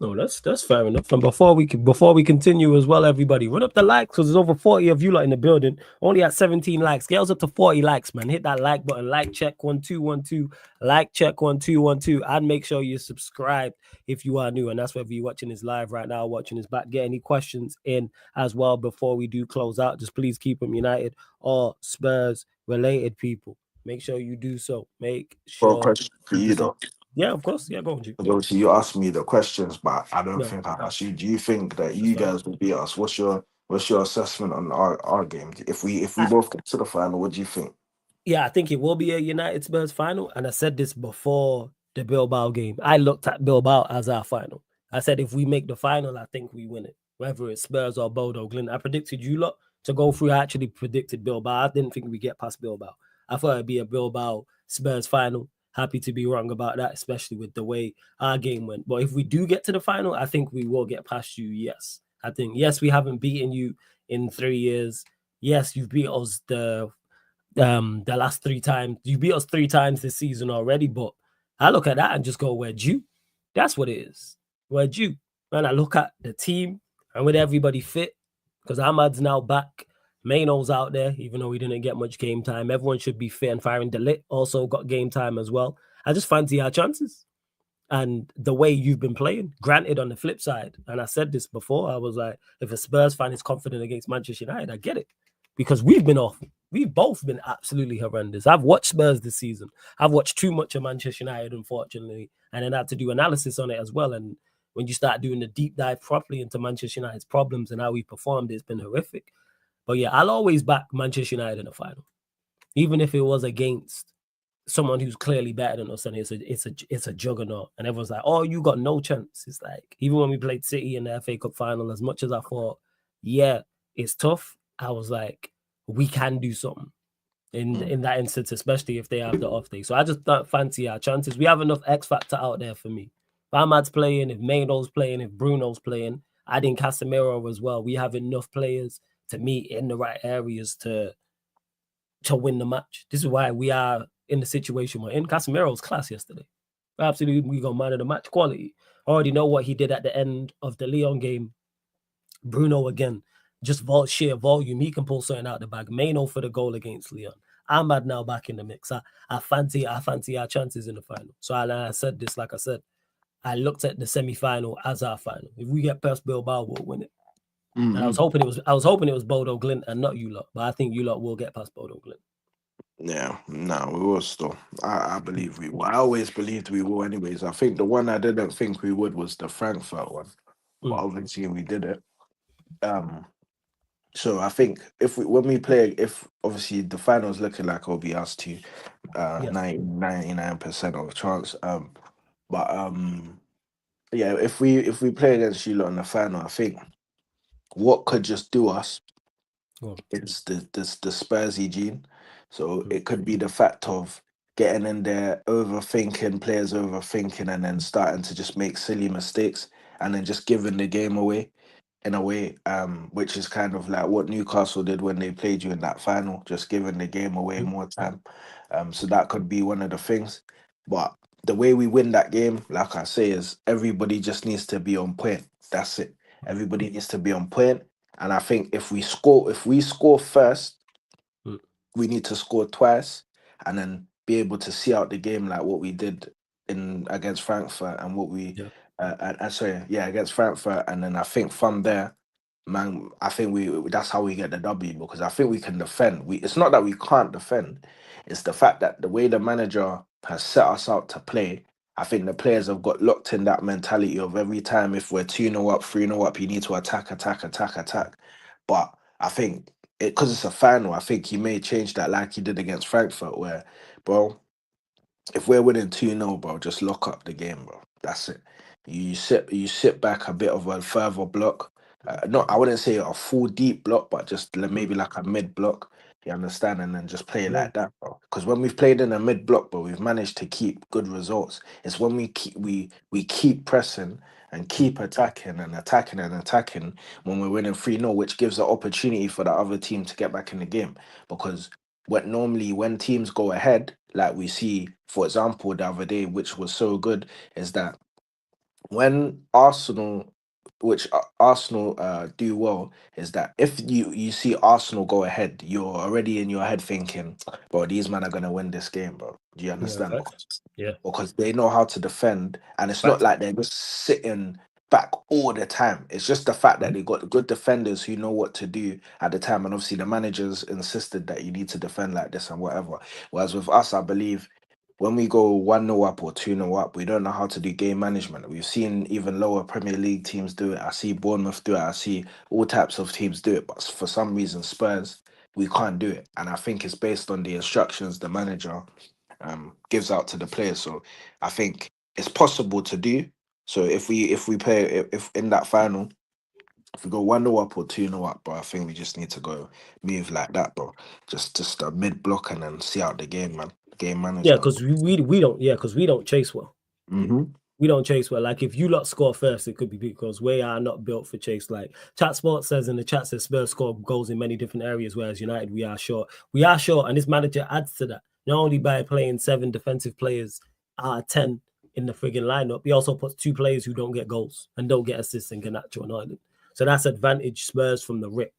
No, that's fair enough. And before we continue as well, everybody, run up the likes because there's over 40 of you lot in the building. Only at 17 likes. Get us up to 40 likes, man. Hit that like button. Like check 1212. Like check 1212. And make sure you subscribe if you are new. And that's whether you're watching this live right now, watching this back. Get any questions in as well before we do close out. Just please keep them United or Spurs related people. Make sure you do so. Make Got a sure question for you do you so. though. Yeah, of course. Yeah, go on, G. Because obviously you asked me the questions, but I don't No, think I asked you. Do you think that that's you fine. guys will beat us? What's your assessment on our game? If we I, both get to the final, what do you think? yeah, I think it will be a United Spurs final. And I said this before the Bilbao game. I looked at Bilbao as our final. I said if we make the final, I think we win it. Whether it's Spurs or Bodo Glint. I predicted you lot to go through. I actually predicted Bilbao. I didn't think we get past Bilbao. I thought it'd be a Bilbao Spurs final. Happy to be wrong about that, especially with the way our game went. But if we do get to the final, I think we will get past you. Yes. I think, yes, we haven't beaten you in 3 years. Yes, you've beat us the last 3 times. You beat us 3 times this season already, but I look at that and just go, we're due. That's what it is. We're due. And I look at the team and with everybody fit, because Ahmad's now back. Maino's out there, even though he didn't get much game time. Everyone should be fit and firing. Delit also got game time as well. I just fancy our chances and the way you've been playing. Granted, on the flip side, and I said this before, I was like, if a Spurs fan is confident against Manchester United, I get it because we've been awful. We've both been absolutely horrendous. I've watched Spurs this season. I've watched too much of Manchester United, unfortunately, and then I had to do analysis on it as well. And when you start doing the deep dive properly into Manchester United's problems and how we performed, it's been horrific. But yeah, I'll always back Manchester United in the final, even if it was against someone who's clearly better than us, and it's a juggernaut. And everyone's like, "Oh, you got no chance." It's like even when we played City in the FA Cup final, as much as I thought, yeah, it's tough. I was like, we can do something Mm. in that instance, especially if they have the off day. So I just don't fancy our chances. We have enough X factor out there for me. If Ahmad's playing, if Maino's playing, if Bruno's playing, adding Casemiro as well, we have enough players to meet in the right areas to win the match. This is why we are in the situation we're in. Casemiro's class yesterday. Absolutely, we got man of the match quality. Already know what he did at the end of the Leon game. Bruno again, just sheer volume. He can pull something out the bag. Maino for the goal against Leon. Ahmad now back in the mix. I fancy our chances in the final. So I said this, like I said, I looked at the semi-final as our final. If we get past Bilbao, we'll win it. And Mm-hmm. I was hoping it was Bodo Glint and not you lot. But I think you lot will get past Bodo Glint. Yeah, no, we will still. I believe we will. I always believed we will, anyways. I think the one I didn't think we would was the Frankfurt one, but Mm, obviously we did it. Um, so I think if we when we play, if obviously the finals looking like it'll be us two, yes. 99% of chance. But yeah, if we play against you lot in the final, I think what could just do us Well, it's the Spursy gene. So mm, it could be the fact of getting in there, overthinking, players overthinking, and then starting to just make silly mistakes and then just giving the game away in a way, which is kind of like what Newcastle did when they played you in that final, just giving the game away mm, more time. So that could be one of the things. But the way we win that game, like I say, is everybody just needs to be on point. That's it. mm, Everybody needs to be on point and I think if we score first, mm, we need to score twice and then be able to see out the game like what we did in against Frankfurt and what we yeah. sorry, yeah, against Frankfurt and then I think from there, man, I think we that's how we get the W because I think we can defend. It's not that we can't defend, it's the fact that the way the manager has set us out to play, I think the players have got locked in that mentality of every time if we're 2-0 up, 3-0 up, you need to attack, attack, attack, attack. But I think because it's a final, I think he may change that like he did against Frankfurt, where, bro, if we're winning 2-0, bro, just lock up the game, bro. That's it. You sit back a bit of a further block. Not I wouldn't say a full deep block, but just Mm, maybe like a mid block. You understand? And then just play it yeah. like that, bro. Because when we've played in a mid block, bro, we've managed to keep good results. It's when we keep pressing and Mm, keep attacking and attacking and attacking when we're winning 3-0, which gives the opportunity for the other team to get back in the game. Because what normally when teams go ahead, like we see, for example, the other day, which was so good, is that when Arsenal, which Arsenal do well, is that if you see Arsenal go ahead, you're already in your head thinking, bro, these men are gonna win this game, bro. Do you Yeah, understand? facts. Yeah, Because they know how to defend, and it's not facts. like they're just sitting back all the time. It's just the fact that Mhm. they got good defenders who know what to do at the time, and obviously the managers insisted that you need to defend like this and whatever. Whereas with us, I believe when we go 1-0 up or 2-0 up, we don't know how to do game management. We've seen even lower Premier League teams do it. I see Bournemouth do it. I see all types of teams do it. But for some reason, Spurs, we can't do it. And I think it's based on the instructions the manager gives out to the players. So I think it's possible to do. So if we play if in that final, if we go 1-0 up or 2-0 up, bro, I think we just need to go move like that, bro. Just a mid block and then see out the game, man. Game Yeah, management. because we don't. Yeah, because we don't chase well. Mm-hmm. We don't chase well. Like if you lot score first, it could be because we are not built for chase. Like Chat Sports says in the chat, says Spurs score goals in many different areas, whereas United we are short. We are short, and this manager adds to that. Not only by playing 7 defensive players out of 10 in the frigging lineup, he also puts 2 players who don't get goals and don't get assists in Garnacho and Ireland. So that's advantage Spurs from the rip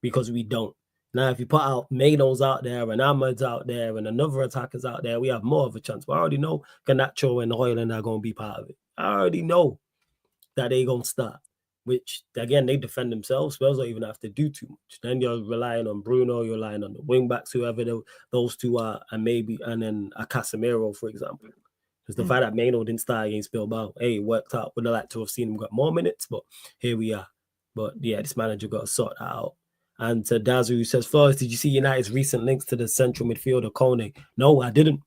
because we don't. Now, if you put out Manos out there and Ahmed's out there and another attackers out there, we have more of a chance. But I already know Ganacho and Hoyland are going to be part of it. I already know that they going to start, which, again, they defend themselves. Spurs don't even have to do too much. Then you're relying on Bruno, you're relying on the wing backs, whoever those two are, and then a Casemiro, for example. Because the fact that Mano didn't start against Bilbao, hey, it worked out. Would have liked to have seen him got more minutes, but here we are. But yeah, this manager got to sort that out. And to Dazu, who says, Flores, did you see United's recent links to the central midfielder, Kone? No, I didn't.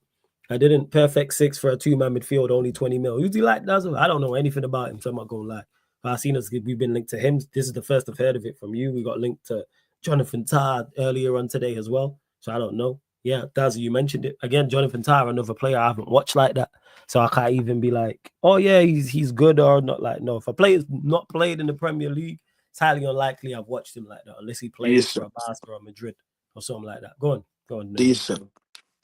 I didn't. Perfect 6 for a 2-man midfield, only 20 mil. Who's he like, Dazu? I don't know anything about him, so I'm not going to lie. But I've seen us, we've been linked to him. This is the first I've heard of it from you. We got linked to Jonathan Tarr earlier on today as well. So I don't know. Yeah, Dazu, you mentioned it. Again, Jonathan Tarr, another player I haven't watched like that. So I can't even be like, oh yeah, he's good or not. Like, no, if a player's not played in the Premier League, it's highly unlikely I've watched him like that, unless he plays for Decent, a Barca or Madrid or something like that. Go on, Nate. decent,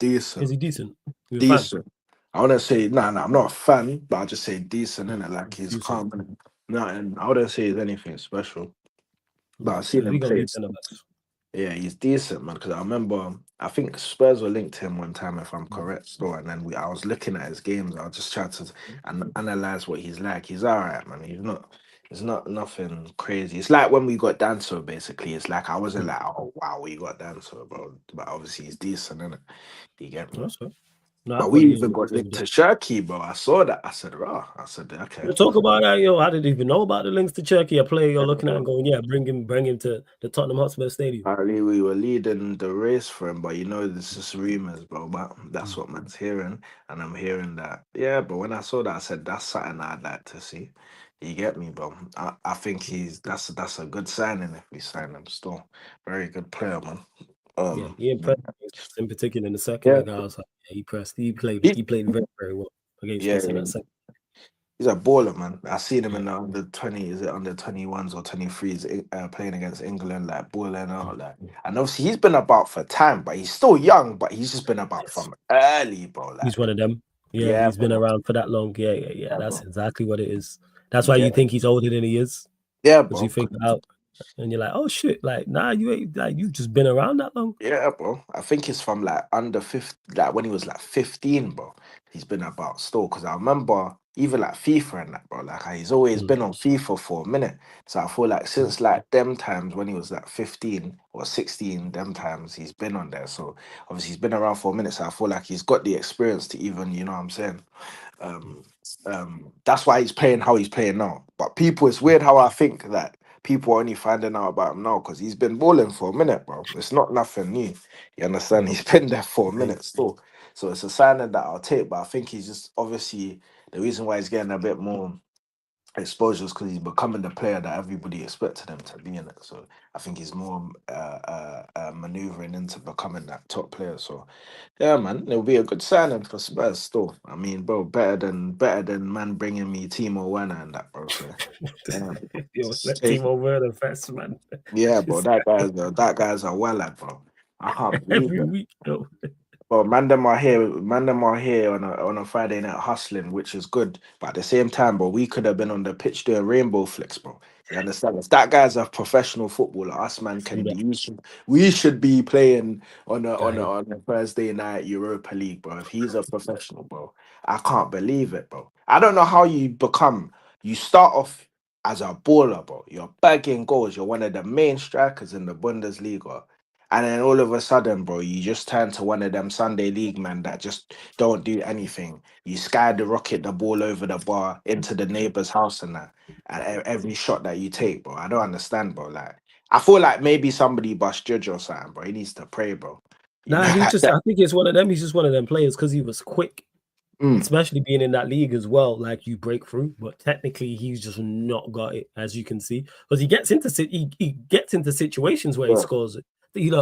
Is decent, he decent? You a fan? decent. I wouldn't say nah, I'm not a fan, but I just say decent in it. Like he's Decent. calm and nothing. I wouldn't say he's anything special. But I've seen Because we him got play. good centre backs. Yeah, he's decent, man. Because I remember, I think Spurs were linked to him one time, if I'm correct. So, and then I was looking at his games. I was just trying to analyze what he's like. He's all right, man. He's not nothing crazy. It's like when we got Danso, basically. It's like I wasn't like, oh wow, we got Danso, bro. But obviously, he's decent, innit? You get me? That's right. No, But I've we got you. even got linked to Shirky, bro. I saw that. I said, raw. I said, okay. We'll talk about that, yo. I didn't even know about the links to Turkey. A player you're looking at and going, yeah, bring him to the Tottenham Hotspur Stadium. Apparently, we were leading the race for him, but this is rumors, bro. But that's Mm. what man's hearing, and I'm hearing that. Yeah, but when I saw that, I said that's something I'd like to see. You get me, bro? I think that's a good signing if we sign him. Still, very good player, man. Yeah, Um, he impressed in particular in the second yeah, leg. I was like, yeah, he pressed. He he, played very, very well against yeah, us in that second. he's a baller, man. I seen him Yeah. in the under 20, is it under 21s or 23s, playing against England, like balling out, like. And obviously he's been about for time, but he's still young, but he's just been about Yes. from early, bro. He's Like, one of them. Yeah, yeah, he's been bro, around for that long. Yeah. yeah, That's bro, exactly what it is. That's you why you get, think he's older than he is. yeah, Because you bro. figure out and you're like, oh shit, like, nah, you ain't like you've just been around that long. Yeah, bro. I think it's from like under 50, like when he was like 15, bro. He's been about still because I remember even like FIFA and that, bro. Like he's always Mm. been on FIFA for a minute. So I feel like Mm. since like them times when he was like 15 or 16, them times he's been on there. So obviously he's been around for a minute. So I feel like he's got the experience to even, you know what I'm saying? Um, that's why he's playing how he's playing now. But people, it's weird how I think that people are only finding out about him now because he's been balling for a minute, bro. It's not nothing new. You understand? Yeah. He's been there for a Yeah. minute still. So it's a sign that I'll take. But I think he's just obviously the reason why he's getting a bit more exposure is because he's becoming the player that everybody expected him to be in it. So I think he's more maneuvering into becoming that top player. So yeah, man, it'll be a good signing for Spurs still. I mean, bro, better than man bringing me Timo Werner and that, bro. So yeah, Yo, just let take Timo Werner first, man. yeah, bro. Just That guy's a well lad, bro. I can't believe every it. week, yo. Well, man them are here on a Friday night hustling, which is good. But at the same time, bro, we could have been on the pitch doing rainbow flicks, bro. You understand? If that guy's a professional footballer, us man True can that. be. We should be playing Guy. on a Thursday night Europa League, bro. If he's a professional, bro, I can't believe it, bro. I don't know how you become. You start off as a baller, bro. You're bagging goals. You're one of the main strikers in the Bundesliga. And then all of a sudden, bro, you just turn to one of them Sunday league men that just don't do anything. You sky the rocket the ball over the bar into the neighbor's house and that. And every shot that you take, bro, I don't understand, bro. Like, I feel like maybe somebody bust Judge or something, bro. He needs to pray, bro. You Nah, know, he like just, that. I think it's one of them. He's just one of them players because he was quick, Mm, especially being in that league as well. Like you break through, but technically he's just not got it, as you can see, because he gets into situations where he yeah, scores it.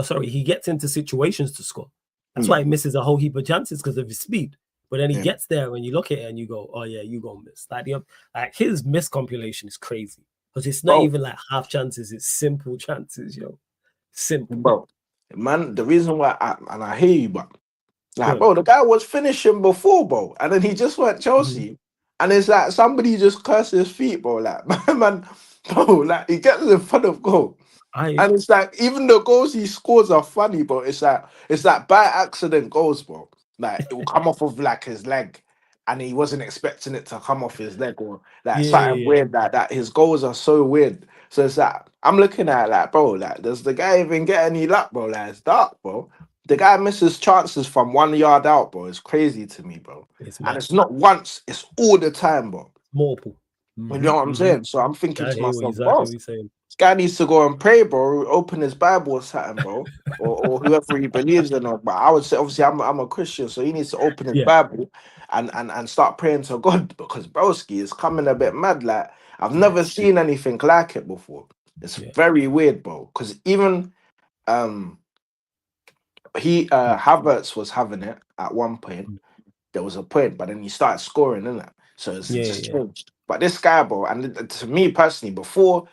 Sorry, he gets into situations to score. That's why mm, he misses a whole heap of chances because of his speed. But then he yeah. gets there and you look at it and you go, "Oh yeah, you gonna miss." Like his miss compilation is crazy because it's not Bro, even like half chances; it's simple chances, yo, simple. bro. Man, the reason why and I hear you, but like, Good. bro, the guy was finishing before, bro, and then he just went Mhm. Chelsea, and it's like somebody just cursed his feet, bro. Like, man, bro, like he gets in front of goal, I and it's like even the goals he scores are funny, bro. It's like by accident goals, bro. Like it will come off of like his leg, and he wasn't expecting it to come off his leg, or like yeah, something yeah, yeah. weird like that. His goals are so weird. So it's like I'm looking at it like, bro, like does the guy even get any luck, bro? Like it's dark, bro. The guy misses chances from 1 yard out, bro. It's crazy to me, bro. It's And mad. it's not once, it's all the time, bro. Multiple. You know what I'm Hmm. saying? So I'm thinking I to hear what myself, exactly bro, what you're saying. this guy needs to go and pray, bro. Open his Bible or something, bro. Or whoever he believes in. But I would say, obviously, I'm a Christian, so he needs to open his Yeah, Bible and start praying to God because broski is coming a bit mad. Like I've yeah, never seen anything like it before. It's yeah. very weird, bro. Because even um he Mm, Havertz was having it at one point. mm. There was a point, but then he started scoring, innit? So it's Yeah, just yeah, yeah. changed. But this guy, bro, and to me personally, before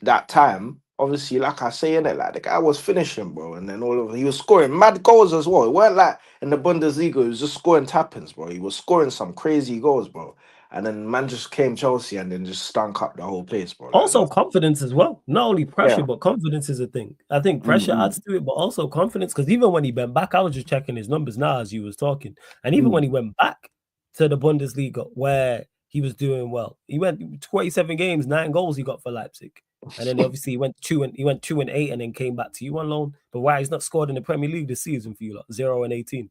that time, obviously, like I say, in it, like the guy was finishing, bro, and then all of he was scoring mad goals as well. It weren't like in the Bundesliga, he was just scoring tappings, bro. He was scoring some crazy goals, bro. And then man just came Chelsea and then just stunk up the whole place, bro. Like Also no, confidence as well. Not only pressure, yeah, but confidence is a thing. I think pressure mm, adds to it, but also confidence. Because even when he went back, I was just checking his numbers now as you was talking, and even when mm, he went back to the Bundesliga where he was doing well, he went 27 games, 9 goals he got for Leipzig, and then obviously he went 2-8, and then came back to you on loan. But why he's not scored in the Premier League this season for you, lot, 0-18.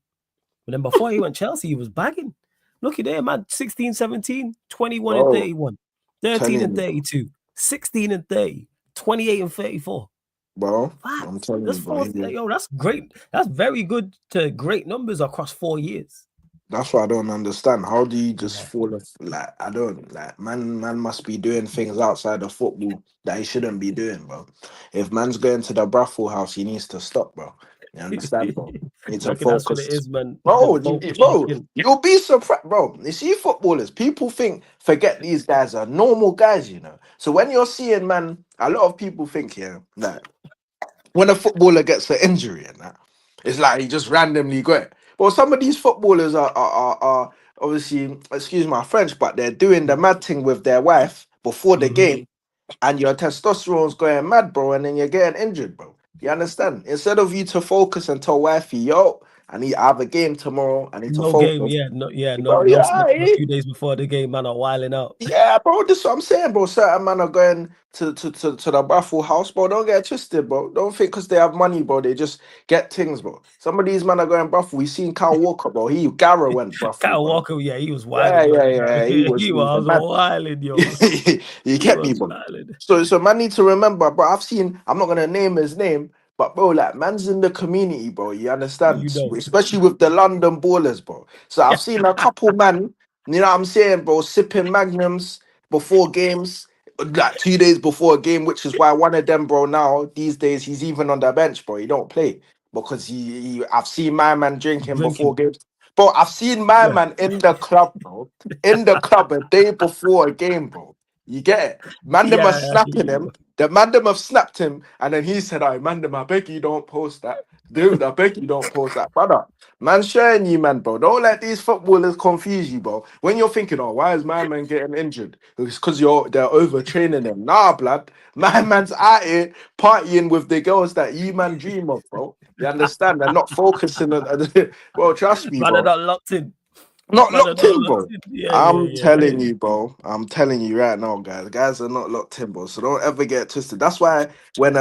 But then before he went Chelsea, he was bagging. Look at there, man. 16, 17, 21 and bro, 31, 13 telling and you, 32, 16 and 30, 28 and 34. bro, I'm Facts. telling That's you, bro. four. Yo, that's great. That's very good to great numbers across 4 years. That's what I don't understand. How do you just Yeah. fall off? Like I don't like man must be doing things outside of football that he shouldn't be doing, bro. If man's going to the brothel house, he needs to stop, bro. You understand, bro? He needs I to reckon that's what it focus. is, man. Focus on the Bro, skin. you'll be surprised, bro. You see, footballers, people forget these guys are normal guys, you know. So when you're seeing, man, a lot of people think, yeah, that when a footballer gets an injury and that, it's like he just randomly got it. Well, some of these footballers are obviously, excuse my French, but they're doing the mad thing with their wife before the Mm-hmm. game, and your testosterone's going mad, bro, and then you're getting injured, bro. You understand? Instead of you to focus and tell wifey, yo, I have a game tomorrow, I need to No game, focus. yeah, no, yeah, no, Bro, no sleep yeah, for a few days before the game, man. Are wilding out. yeah, bro, this is what I'm saying, bro. Certain man are going to the Baffle House, bro. Don't get it twisted, bro. Don't think because they have money, bro, they just get things, bro. Some of these men are going Baffle. We seen Kyle Walker, bro. Garra went Baffle, Kyle bro. Walker, yeah, he was Yeah, wilding, yeah, man. yeah. He He was a was man. wilding, yo. You He get me, was bro. wilding. So man need to remember, bro. I'm not gonna name his name, but bro, like man's in the community, bro. You You understand? know. Especially with the London ballers, bro. So I've seen a couple man, you know what I'm saying, bro, sipping magnums before games, like 2 days before a game, which is why one of them, bro, now these days he's even on the bench, bro. He don't play because I've seen my man drinking before Drinking. games. Bro, I've seen my Yeah. man in the club, bro. In the club a day before a game, bro. You get it? Man, them are Yeah, I hear snapping you. him. The man, them have snapped him, and then he said, "I man, them, I beg you don't post that." Dude, I beg you don't post that, brother. Man, sharing you, man, bro. Don't let these footballers confuse you, bro. When you're thinking, oh, why is my man getting injured? It's because they're overtraining them. Nah, blood. My man's out here partying with the girls that you man dream of, bro. You understand? They're not focusing on. Well, trust me, Man are bro. not locked in. Not Man are locked not in, locked bro. in. Yeah, I'm yeah, yeah. telling you, bro. I'm telling you right now, guys. Guys are not locked in, bro. So don't ever get twisted. That's why when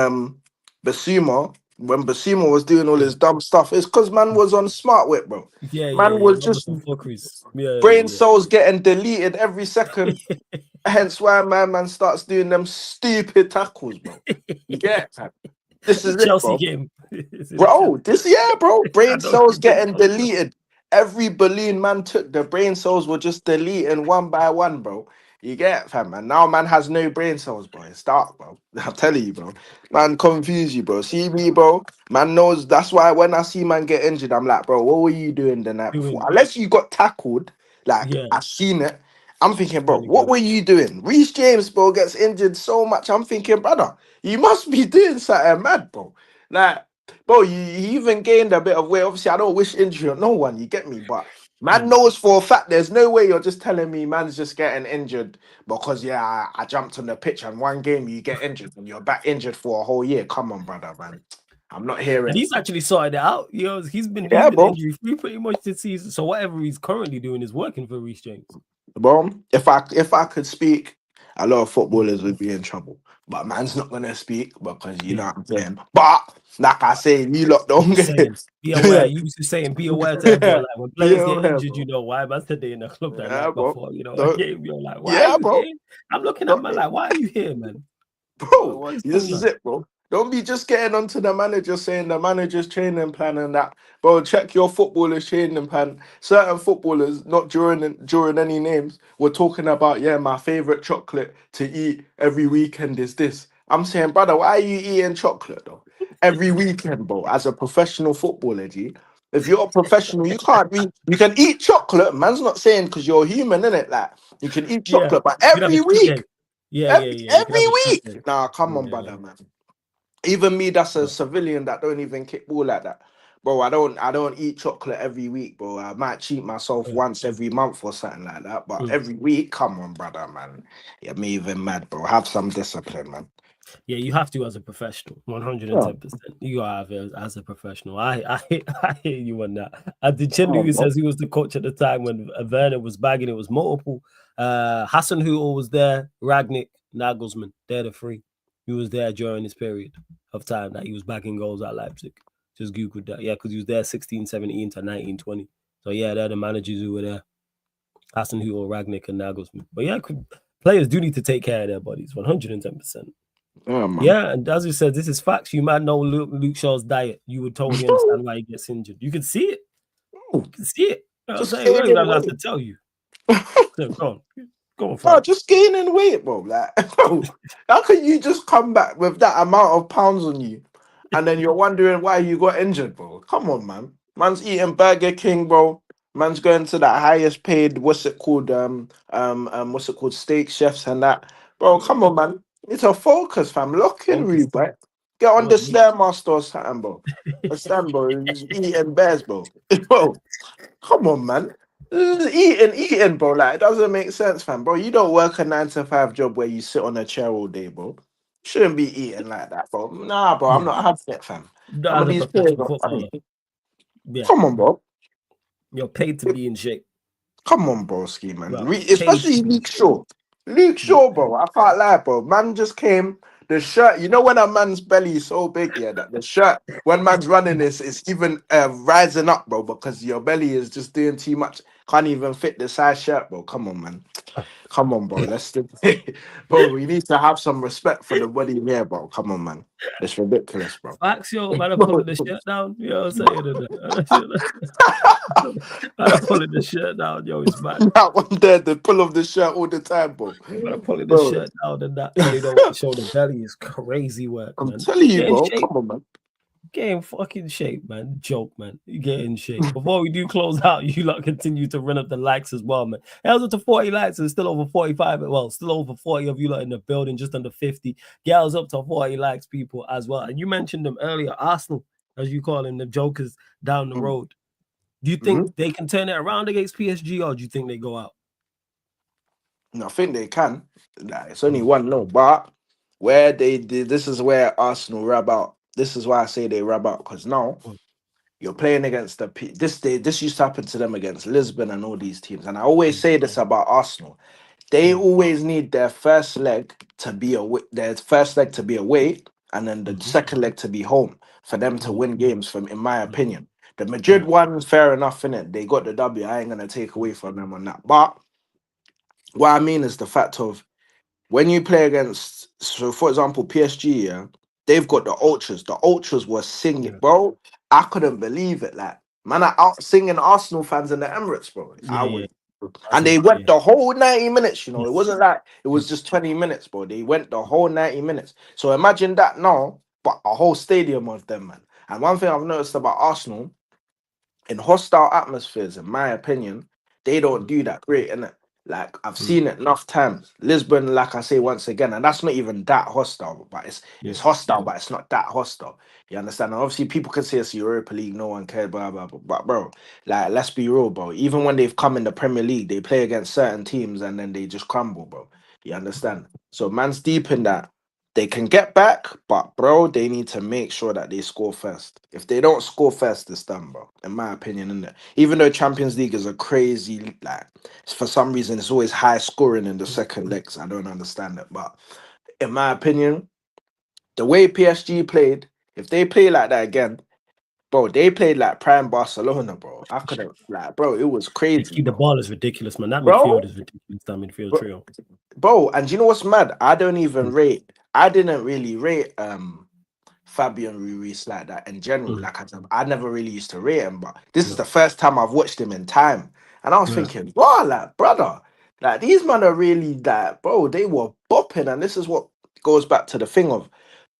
Basuma was doing all Yeah, his dumb stuff, it's because man was on smart whip, bro. yeah, yeah, Man yeah. was Man was just some fuckeries. Yeah, brain yeah, cells getting deleted every second. Hence why my man starts doing them stupid tackles, bro. You yeah. get it? This is it, Chelsea bro. game. It's in the Bro, Chelsea. this yeah, bro. I Brain don't cells even getting know. deleted. Every balloon man took, the brain cells were just deleting one by one, bro. You get it, fam, man. Now man has no brain cells, bro. It's dark, bro. I'm telling you, bro. Man, confuse you, bro. See me, bro. Man knows that's why when I see man get injured, I'm like, bro, what were you doing the night before? Doing, Unless you got tackled, like yeah, I've seen it. I'm thinking, bro, doing what again. were you doing? Reece James, bro, gets injured so much. I'm thinking, brother, you must be doing something mad, bro. Like, bro, you even gained a bit of weight. Obviously, I don't wish injury on no one, you get me? But man Mm. knows for a fact there's no way you're just telling me man's just getting injured because, yeah, I jumped on the pitch and one game you get injured and you're back injured for a whole year. Come on, brother, man. I'm not hearing And it, he's bro. actually sorted it out. You know, he's Yeah, been bro. injury free pretty much this season. So whatever he's currently doing is working for Reece James. Bro, if I could speak, a lot of Mm. footballers would be in trouble. But man's not gonna speak because you know Yeah. what I'm saying. But like I say, you lot don't Just get saying, be aware. yeah, You used to saying, be aware to everyone. Like when be players get aware, injured, you bro. know why? But today in the club that Yeah, night bro. before, you know, a Don't, game, you're like, why are yeah, you bro. here? I'm looking at Don't, man like, why are you here, man? bro, What is this going is on? it, bro. Don't be just getting onto the manager saying the manager's training plan and that. Bro, check your footballers' training plan. Certain footballers, not during any names, were talking about, yeah, my favorite chocolate to eat every weekend is this. I'm saying, brother, why are you eating chocolate though? Every weekend, bro, as a professional footballer, G. If you're a professional, you can't be. You can eat chocolate. Man's not saying because you're human, innit? Like you can eat Yeah, chocolate, but you can have a every cheat day. week. Yeah, yeah, Every, yeah. You can every have a cheat week. day. Nah, come on, Yeah, brother, man. Even me, that's a yeah. civilian that don't even kick ball like that. Bro, I don't eat chocolate every week, bro. I might cheat myself Yeah. once every month or something like that. But Mm. every week, come on, brother, man. Yeah, me even mad, bro. Have some discipline, man. Yeah, you have to as a professional, Yeah, 110%. You gotta have it as a professional. I hear you on that. The Chindu yeah, who bro. says he was the coach at the time when Werner was bagging, it was multiple. Hassan Hutel was there, Ragnick, Nagelsmann, they're the three. He was there during this period of time that he was bagging goals at Leipzig. Just Googled that. Yeah, because he was there 16, 17 to 19, 20. So yeah, they're the managers who were there. Hassan Hutel, Ragnick, and Nagelsmann. But yeah, players do need to take care of their bodies, 110%. Yeah, man. Yeah, and as you said, this is facts. You might know Luke Shaw's diet. You would totally understand why he gets injured. You can see it. Bro, You can see it. You know what I'm just saying? We don't gaining even have weight. to tell you. So go on. Go on, Bro, fam. just gaining weight, bro. Like, bro, how can you just come back with that amount of pounds on you, and then you're wondering why you got injured, bro? Come on, man. Man's eating Burger King, bro. Man's going to that highest paid, what's it called? What's it called? Steak chefs and that, bro. Yeah. Come on, man. It's a focus, fam. Lock in, Focus. Reed, right? Get on the What? Stairmaster or something, bro. Understand, bro? Just eating bears, bro. Bro, come on, man. Eating, bro. Like, it doesn't make sense, fam, bro. You don't work a 9 to 5 job where you sit on a chair all day, bro. Shouldn't be eating like that, bro. Nah, bro. I'm Yeah. not having it, fam. Not Some as of a these players, professional bro. footballer. Yeah. Come on, bro. You're paid to be in shape. Come on, bro, ski man. Well, paid to Especially be in Luke shape. Shaw. Luke Yeah. Shaw, bro. I can't lie, bro. Man just came. The shirt, you know, when a man's belly is so big, yeah, that the shirt, when man's running this, it's even rising up, bro, because your belly is just doing too much. Can't even fit the size shirt, bro. Come on, man. Come on, bro. Let's do bro. We need to have some respect for the body here, bro. Come on, man. It's ridiculous, bro. Facts, yo, man, I'm pulling the shirt down. You know what I'm saying? Man, I'm pulling the shirt down. Yo, it's mad. That one there, the pull of the shirt all the time, bro. Man, I'm pulling the Bro, shirt down and that so they don't want to show the belly is crazy work, I'm man. telling you, Get in bro. shape. Come on, man. Get in fucking shape, man. Joke, man. You get in shape. Before we do close out, you lot continue to run up the likes as well, man. It was up to 40 likes and still over 45. Well, still over 40 of you lot in the building, just under 50. Girls up to 40 likes, people, as well. And you mentioned them earlier, Arsenal. as you call them, the jokers down the Mm. road. Do you think Mhm. they can turn it around against PSG, or do you think they go out? I think they can. Like, it's only Mm, 1-0, but where they did, this is where Arsenal rub out. This is why I say they rub out, because now mm, you're playing against this used to happen to them against Lisbon and all these teams. And I always mm, say this about Arsenal. They mm, always need their first leg to be away, their first leg to be away, and then the mhm, second leg to be home for them to mm, win games. From in my mm, opinion, the Madrid yeah, one, fair enough in it. They got the W. I ain't gonna take away from them on that. But what I mean is the fact of when you play against, so for example, PSG, yeah, they've mm, got the ultras. The ultras were singing, yeah, bro. I couldn't believe it. Like, man, are out singing Arsenal fans in the Emirates, bro. yeah, I yeah. would. That's And they nuts. went Yeah. the whole 90 minutes, you know. It Yes. wasn't like it Mm, was just 20 minutes, bro. They went the whole 90 minutes. So imagine that now, but a whole stadium of them, man. And one thing I've noticed about Arsenal, in hostile atmospheres, in my opinion, they don't mm, do that great, innit? Like I've mm, seen it enough times. Lisbon, like I say once again, and that's not even that hostile, but it's yeah. hostile, but it's not that hostile. You understand? And obviously, people can say it's Europa League, no one cared, blah blah blah. But bro, like let's be real, bro. Even when they've come in the Premier League, they play against certain teams and then they just crumble, bro. You Mm, understand? So man's deep in that. They can get back, but bro, they need to make sure that they score first. If they don't score first, it's done, bro. In my opinion, innit? Even though Champions League is a crazy, like, for some reason, it's always high scoring in the mm. second legs. I don't understand it, but in my opinion, the way PSG played, if they play like that again, bro, they played like prime Barcelona, bro. I couldn't, like, bro, it was They crazy, keep the bro. ball is ridiculous, man. That midfield Bro, is ridiculous. That midfield bro, trio. bro, and you know what's mad? I don't even Mm, rate. I didn't really rate Fabian Ruiz like that in general. mm, Like I never really used to rate him, but this is yeah, the first time I've watched him in time, and I was yeah, thinking, wow, like brother, like these men are really like, bro, they were bopping, and this is what goes back to the thing of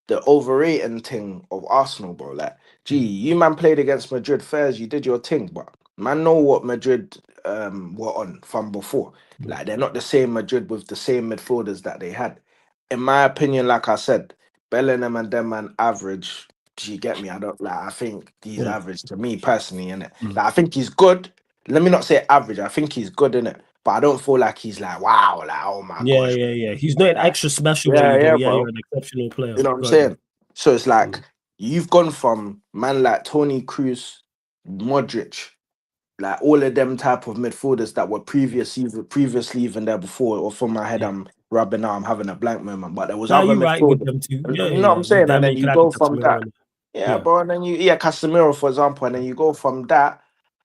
the overrating thing of Arsenal, bro. Like, gee, mm, you man played against Madrid fairs, you did your thing, but man know what Madrid were on from before. mm, Like they're not the same Madrid with the same midfielders that they had. In my opinion, like I said, Bellingham and them man average. Do you get me? I don't like. I think he's yeah, average to me personally, innit? mm. Like I think he's good. Let me not say average. I think he's good in it, but I don't feel like he's like wow, like oh my Yeah, gosh, yeah, yeah. He's not like extra special where yeah, you go, yeah, yeah, you're bro. an exceptional player. You know what I'm Got you. saying? So it's like Mm, you've gone from man like Tony Cruz, Modric, like all of them type of midfielders that were mm, previously even there before, or from my head yeah. I'm rubbing out, I'm having a blank moment. But there was Now other you're right with midfielders. them too. You Yeah, know yeah, what yeah. I'm With saying? And them, then you you could add the go from Casemiro that. in. Yeah, Yeah. bro. And then yeah, Casemiro, for example, and then you go from that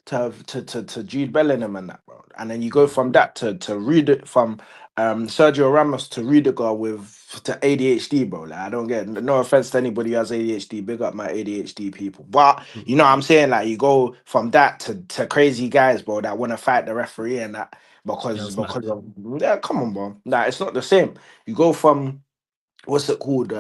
to Jude Bellingham and that, bro. And then you go Mm. from that to read from Sergio Ramos to Rudiger with to ADHD, bro. Like I don't get no offense to anybody who has ADHD. Big up my ADHD people. But Mm. you know what I'm saying? Like you go from that to crazy guys, bro, that want to fight the referee and that Yeah, because it's mad. because of yeah, come on, bro. Nah, it's not the same. You go from what's it called?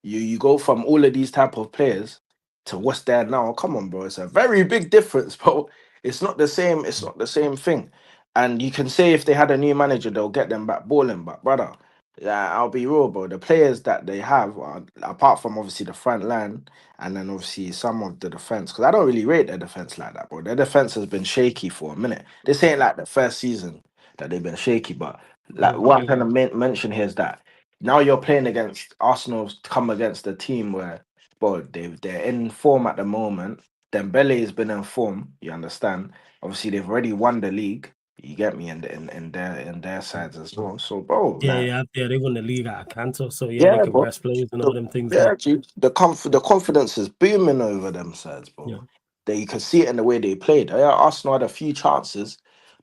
You go from all of these type of players to what's there now. Come on, bro. It's a very big difference, bro. It's not the same. It's Mm. not the same thing. And you can say if they had a new manager, they'll get them back balling. But brother, yeah, I'll be real, bro. The players that they have, are, apart from obviously the front line and then obviously some of the defense, because I don't really rate their defense like that, bro. Their defense has been shaky for a minute. This ain't like the first season that they've been shaky, but like Yeah. what I'm trying to mention here is that now you're playing against Arsenal, come against a team where, bro, they're in form at the moment. Dembele has been in form. You understand? Obviously, they've already won the league. You get me in their Mm. sides as well. So, bro, Yeah, like, yeah, yeah. They won the league out of cancer, so yeah, they yeah, could bro. rest players and The, all them things there. yeah, G, the confidence is booming over them sides, Yeah. bro. That you can see it in the way they played. Yeah, Arsenal had a few chances,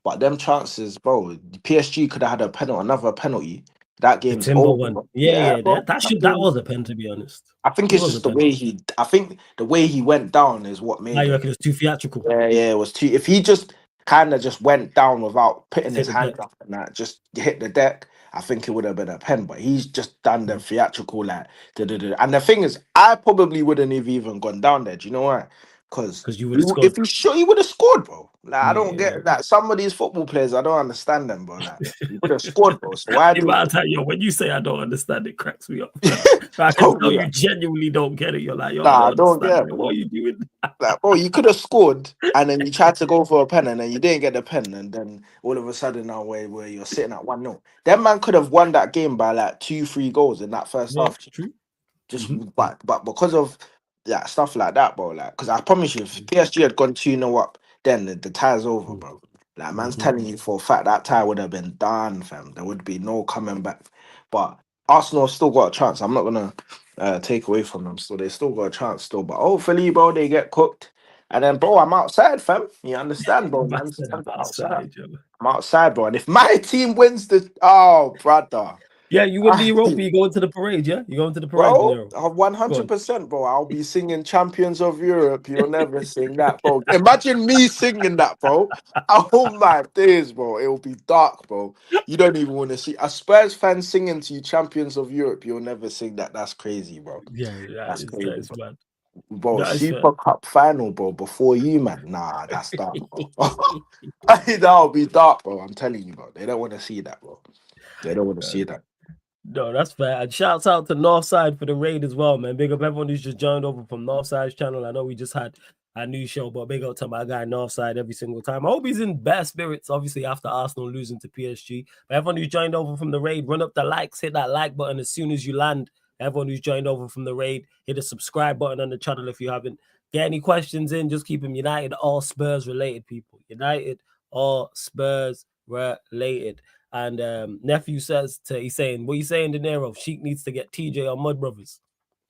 but them chances, bro, PSG could have had a penalty, another penalty. That The game's Timber over, one. bro. Yeah, Yeah, yeah. bro. That was a pen, to be honest. I think It it's was a just the pen. way he. I think the way he went down is what Now made you it. reckon it's too theatrical. Yeah, yeah, it was too. If he just kind of just went down without putting Just hit his the hands deck. up and that, just hit the deck, I think it would have been a pen. But he's just done the Mm. theatrical like. Da, da, da. And the thing is, I probably wouldn't have even gone down there. Do you know why? Because Because you would have if scored. he shot, he would have scored, bro. Like, I don't Yeah. get that. Some of these football players, I don't understand them, bro. Like, he would have scored, bro. So why Hey, do man, I tell you, when you say I don't understand, it cracks me up. I can bro, tell yeah. you genuinely don't get it. You're like, yo, I Nah, I don't don't understand get it. it, What are bro. you doing? Like, bro, you could have scored and then you tried to go for a pen and then you didn't get the pen, and then all of a sudden now where you're sitting at 1-0. That man could have won that game by like 2-3 goals in that first Yeah, half. true. Just Hmm. but because of that stuff like that, bro. Like, because I promise you, if PSG had gone 2-0 up, then the tie's over, bro. Like, man's Hmm. telling you for a fact that tie would have been done, fam. There would be no coming back. But Arsenal still got a chance. I'm not gonna take away from them. Still, they still got a chance still. But hopefully, bro, they get cooked. And then, bro, I'm outside, fam. You understand, bro? I Man, said I'm I'm outside. outside, yo. I'm outside, bro. And if my team wins the, oh, brother. Yeah, you win the Europa, you go into the parade, yeah? You go into the parade, De Bro, Niro. Go on. 100%, bro. I'll be singing Champions of Europe. You'll never sing that, bro. Imagine me singing that, bro. Oh my days, bro. It'll be dark, bro. You don't even want to see a Spurs fan singing to you Champions of Europe. You'll never sing that. That's crazy, bro. Yeah, That's that crazy, is bro. mad. Bro, That is fair. Super Cup final, bro, before you, man. Nah, that's dark, bro. That'll be dark, bro. I'm telling you, bro. They don't want to see that, bro. They don't want to see that. No, that's fair. And shouts out to Northside for the raid as well, man. Big up everyone who's just joined over from Northside's channel. I know we just had a new show, but big up to my guy Northside every single time. I hope he's in best spirits, obviously, after Arsenal losing to PSG. But everyone who's joined over from the raid, run up the likes, hit that like button as soon as you land. Everyone who's joined over from the raid, hit the subscribe button on the channel if you haven't. Get any questions in, just keep them United or Spurs related, people. United or Spurs related. And nephew says he's saying, what are you saying, De Niro? Sheik needs to get TJ on Mud Brothers.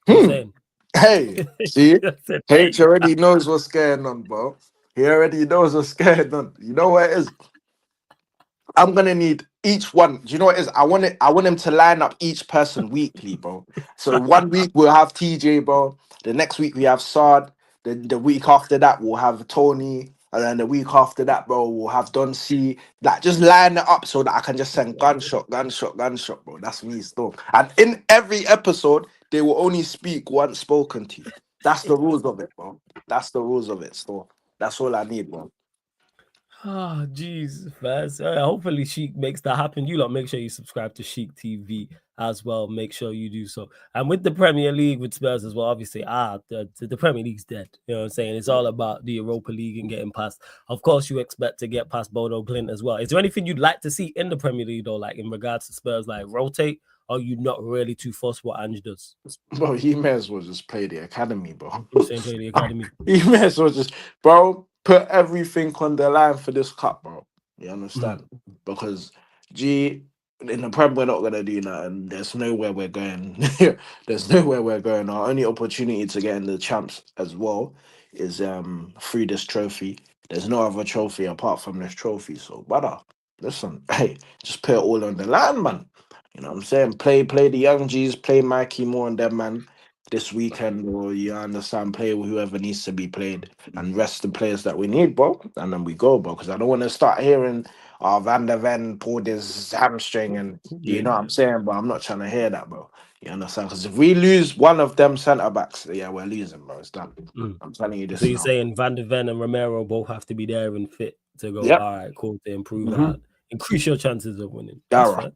What are you Hmm. saying? Hey, see, I said, H hey. already knows what's going on, bro. He already knows what's going on. You know what it is? I'm gonna need each one. Do you know what it is? I want him to line up each person weekly, bro. So 1 week we'll have TJ, bro. The next week we have Sard. The week after that we'll have Tony. And then the week after that, bro, we'll have Don C. Like, just line it up so that I can just send gunshot, gunshot, gunshot, bro. That's me still. And in every episode, they will only speak once spoken to. That's the rules of it, bro. That's the rules of it still. That's all I need, bro. Oh, jeez, fast. Hopefully, Sheik makes that happen. You lot make sure you subscribe to Sheik TV as well. Make sure you do so. And with the Premier League with Spurs as well, obviously, the Premier League's dead. You know what I'm saying? It's all about the Europa League and getting past. Of course, you expect to get past Bodo Glint as well. Is there anything you'd like to see in the Premier League, though, like in regards to Spurs, like rotate? Or are you not really too fussed what Ange does? Bro, he may as well just play the academy, bro. You saying play the academy? He may as well just, bro, put everything on the line for this cup, bro. You Mm, understand? Because G in the Prem we're not gonna do that, and there's nowhere we're going. There's nowhere we're going. Our only opportunity to get in the champs as well is through this trophy. There's no other trophy apart from this trophy. So, brother, listen, hey, just put it all on the line, man. You know what I'm saying? Play the young G's, play Mikey Moore and them, man, this weekend, or you understand, play with whoever needs to be played and rest the players that we need, bro. And then we go, bro. Because I don't want to start hearing Van der Ven pulled his hamstring, and you know what I'm yeah. saying, but I'm not trying to hear that, bro. You understand? Because if we lose one of them centre backs, yeah, we're losing, bro. It's done. Mm. I'm telling you So this you're now. saying Van de Ven and Romero both have to be there and fit to go, Yep. all right, cool, to improve Mm-hmm. increase your chances of winning. That's Gara, fair.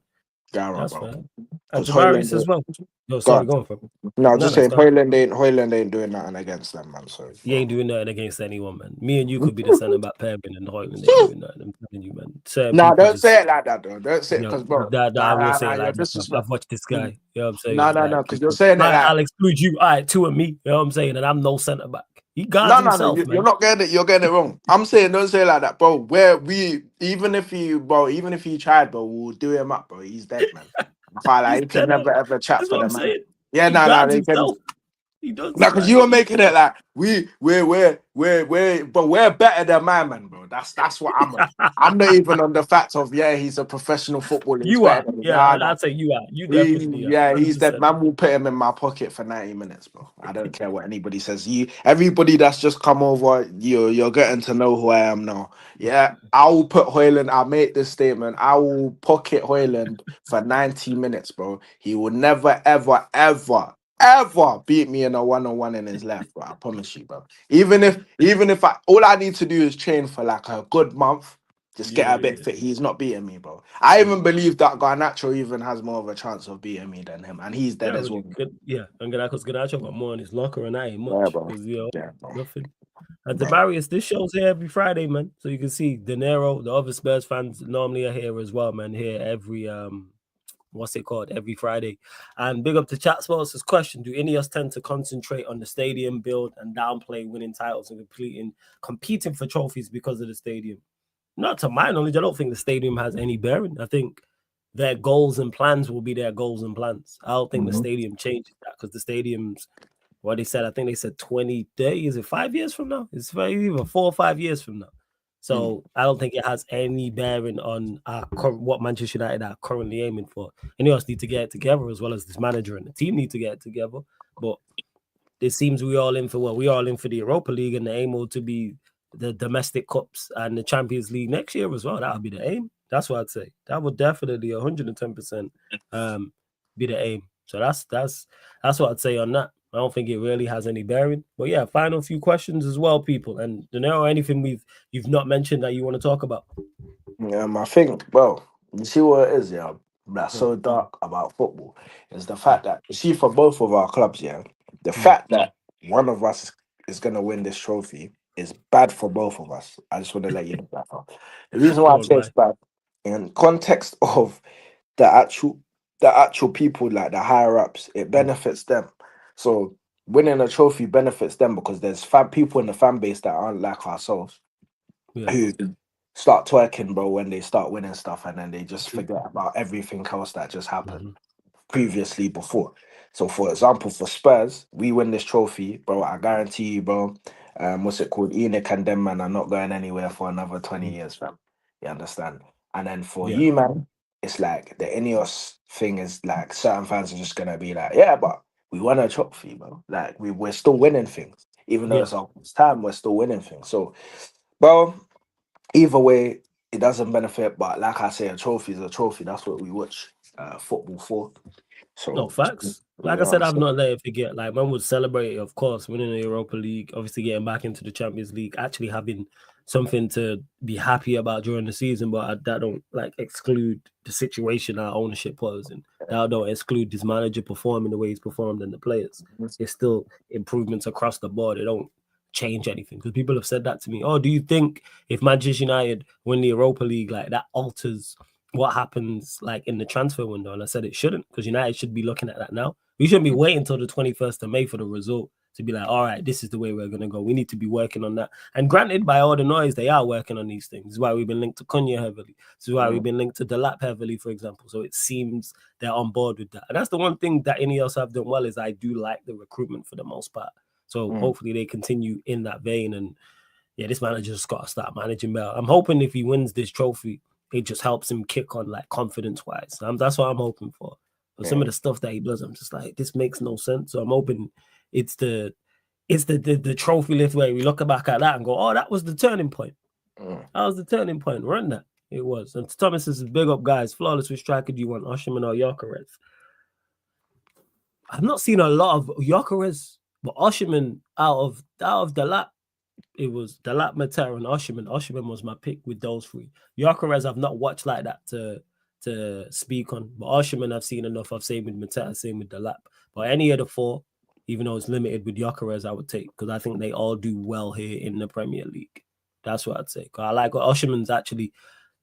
Gara, That's bro. fair. And Because Tavares Hoyland, as well. No, sorry, God. go on for No, no, just no, saying, start. Hoyland ain't doing nothing against them, man. So, He bro. ain't doing nothing against anyone, man. Me and you could be the centre back pairing, and Hoyland ain't doing nothing. I'm telling you, man. Certain No, people don't just, say it like that, though. Don't say it, you know, because, bro, that I won't say it you're like that. disrespect. I've watched this guy. You know what I'm No, saying? no, no, Like, because you're saying it like, I'll exclude you. All right, two of me. You know what I'm saying? And I'm no centre back. He guards no, himself, you're man. not getting it. You're getting it wrong. I'm saying, don't say it like that, bro. Where we, even if he tried, bro, we'll do him up, bro. He's dead, man. I feel He's like he can dead up. never ever chat That's for what the I'm man. saying. Yeah, He no, guards they can. himself. He No, does, because man. you were making it like but we're better than my man, bro. That's what I'm on. I'm not even on the fact of, yeah, he's a professional footballer. He's You are. better than me. Yeah, Nah, nah. I'd say you are. You definitely are. He's dead. 100%. Man will put him in my pocket for 90 minutes, bro. I don't care what anybody says. Everybody that's just come over, you're getting to know who I am now. Yeah, I will put Hoyland. I'll make this statement. I will pocket Hoyland for 90 minutes, bro. He will never, ever, ever ever beat me in a one-on-one in his life, bro. I promise you, bro. Even if all I need to do is train for like a good month, just get a bit Yeah. fit. He's not beating me, bro. I even Mm. believe that Garnacho even has more of a chance of beating me than him, and he's dead Yeah, as really well. good. Yeah, and Ganacho's got more in his locker, and that ain't Yeah, much bro. because Yeah, bro. nothing. And Bro. Demarius, this show's here every Friday, man. So you can see De Niro, the other Spurs fans normally are here as well, man. Here every what's it called? Every Friday. And big up to Chat Sports' question: do any of us tend to concentrate on the stadium build and downplay winning titles and competing for trophies because of the stadium? Not to my knowledge, I don't think the stadium has any bearing. I think their goals and plans will be their goals and plans. I don't think the Mhm. stadium changes that because the stadium's what they said. I think they said 20, 30. Is it 5 years from now? It's either 4 or 5 years from now. Mm. So I don't think it has any bearing on what Manchester United are currently aiming for. And else need to get it together as well as this manager and the team need to get it together. But it seems we all in for what we all in for the Europa League and the aim will to be the domestic cups and the Champions League next year as well. That'll be the aim. That's what I'd say. That would definitely 110% be the aim. So that's what I'd say on that. I don't think it really has any bearing. But yeah, final few questions as well, people. And do you know anything you've not mentioned that you want to talk about? I think, well, you see what it is, yeah, that's Mm, so dark about football is the fact that you see for both of our clubs, yeah, the mm. fact that one of us is gonna win this trophy is bad for both of us. I just want to let you know that. The reason why Go I on, say it's why? bad in context of the actual the actual people like the higher ups, it Mm, benefits them. So winning a trophy benefits them because there's people in the fan base that aren't like ourselves yeah. who start twerking, bro, when they start winning stuff, and then they just True. forget about everything else that just happened Mm-hmm. previously before. So, for example, for Spurs, we win this trophy, bro. I guarantee you, bro. What's it called? Enoch and them man are not going anywhere for another 20 years, fam. You understand? And then for Yeah. you, man, it's like the Ineos thing is like certain fans are just gonna be like, yeah, but we won a trophy, bro. Like we're still winning things, even though Yeah. it's our first time, we're still winning things. So, bro, either way, it doesn't benefit. But like I say, a trophy is a trophy. That's what we watch football for. No, So, you facts. Like I know what said, I'm I've saying? not let it forget. Like, man would celebrate, of course, winning the Europa League, obviously getting back into the Champions League, actually having something to be happy about during the season. But that don't like exclude the situation our ownership was in. That don't exclude this manager performing the way he's performed and the players. It's still improvements across the board. It don't change anything because people have said that to me. Oh, do you think if Manchester United win the Europa League, like that alters what happens like in the transfer window? And I said it shouldn't because United should be looking at that now. We shouldn't be waiting until the 21st of May for the result to be like, all right, this is the way we're going to go. We need to be working on that. And granted, by all the noise, they are working on these things. This is why we've been linked to Cunha heavily. This is why we've been linked to Delap heavily, for example. So it seems they're on board with that. And that's the one thing that any else have done well is I do like the recruitment for the most part. So Mm, hopefully they continue in that vein. And yeah, this manager's got to start managing better. I'm hoping if he wins this trophy, it just helps him kick on like confidence wise. That's what I'm hoping for. But some yeah. of the stuff that he does, I'm just like, this makes no sense. So I'm hoping it's the trophy lift where we look back at that and go, oh, that was the turning point. Mm. That was the turning point. Run that. It was. And Thomas is big up, guys. Flawless. Which striker do you want, Osherman or Yokerez? I've not seen a lot of Yokerez, but Osherman out of the lap, it was Dalat, Matera, and Osherman. Osherman was my pick with those three. Yokerez I've not watched like that to speak on, but Osherman I've seen enough. I've seen with Matera, same with Dalat. But any of the four, even though it's limited with Yokerez, I would take because I think they all do well here in the Premier League. That's what I'd say. I like what Osherman's actually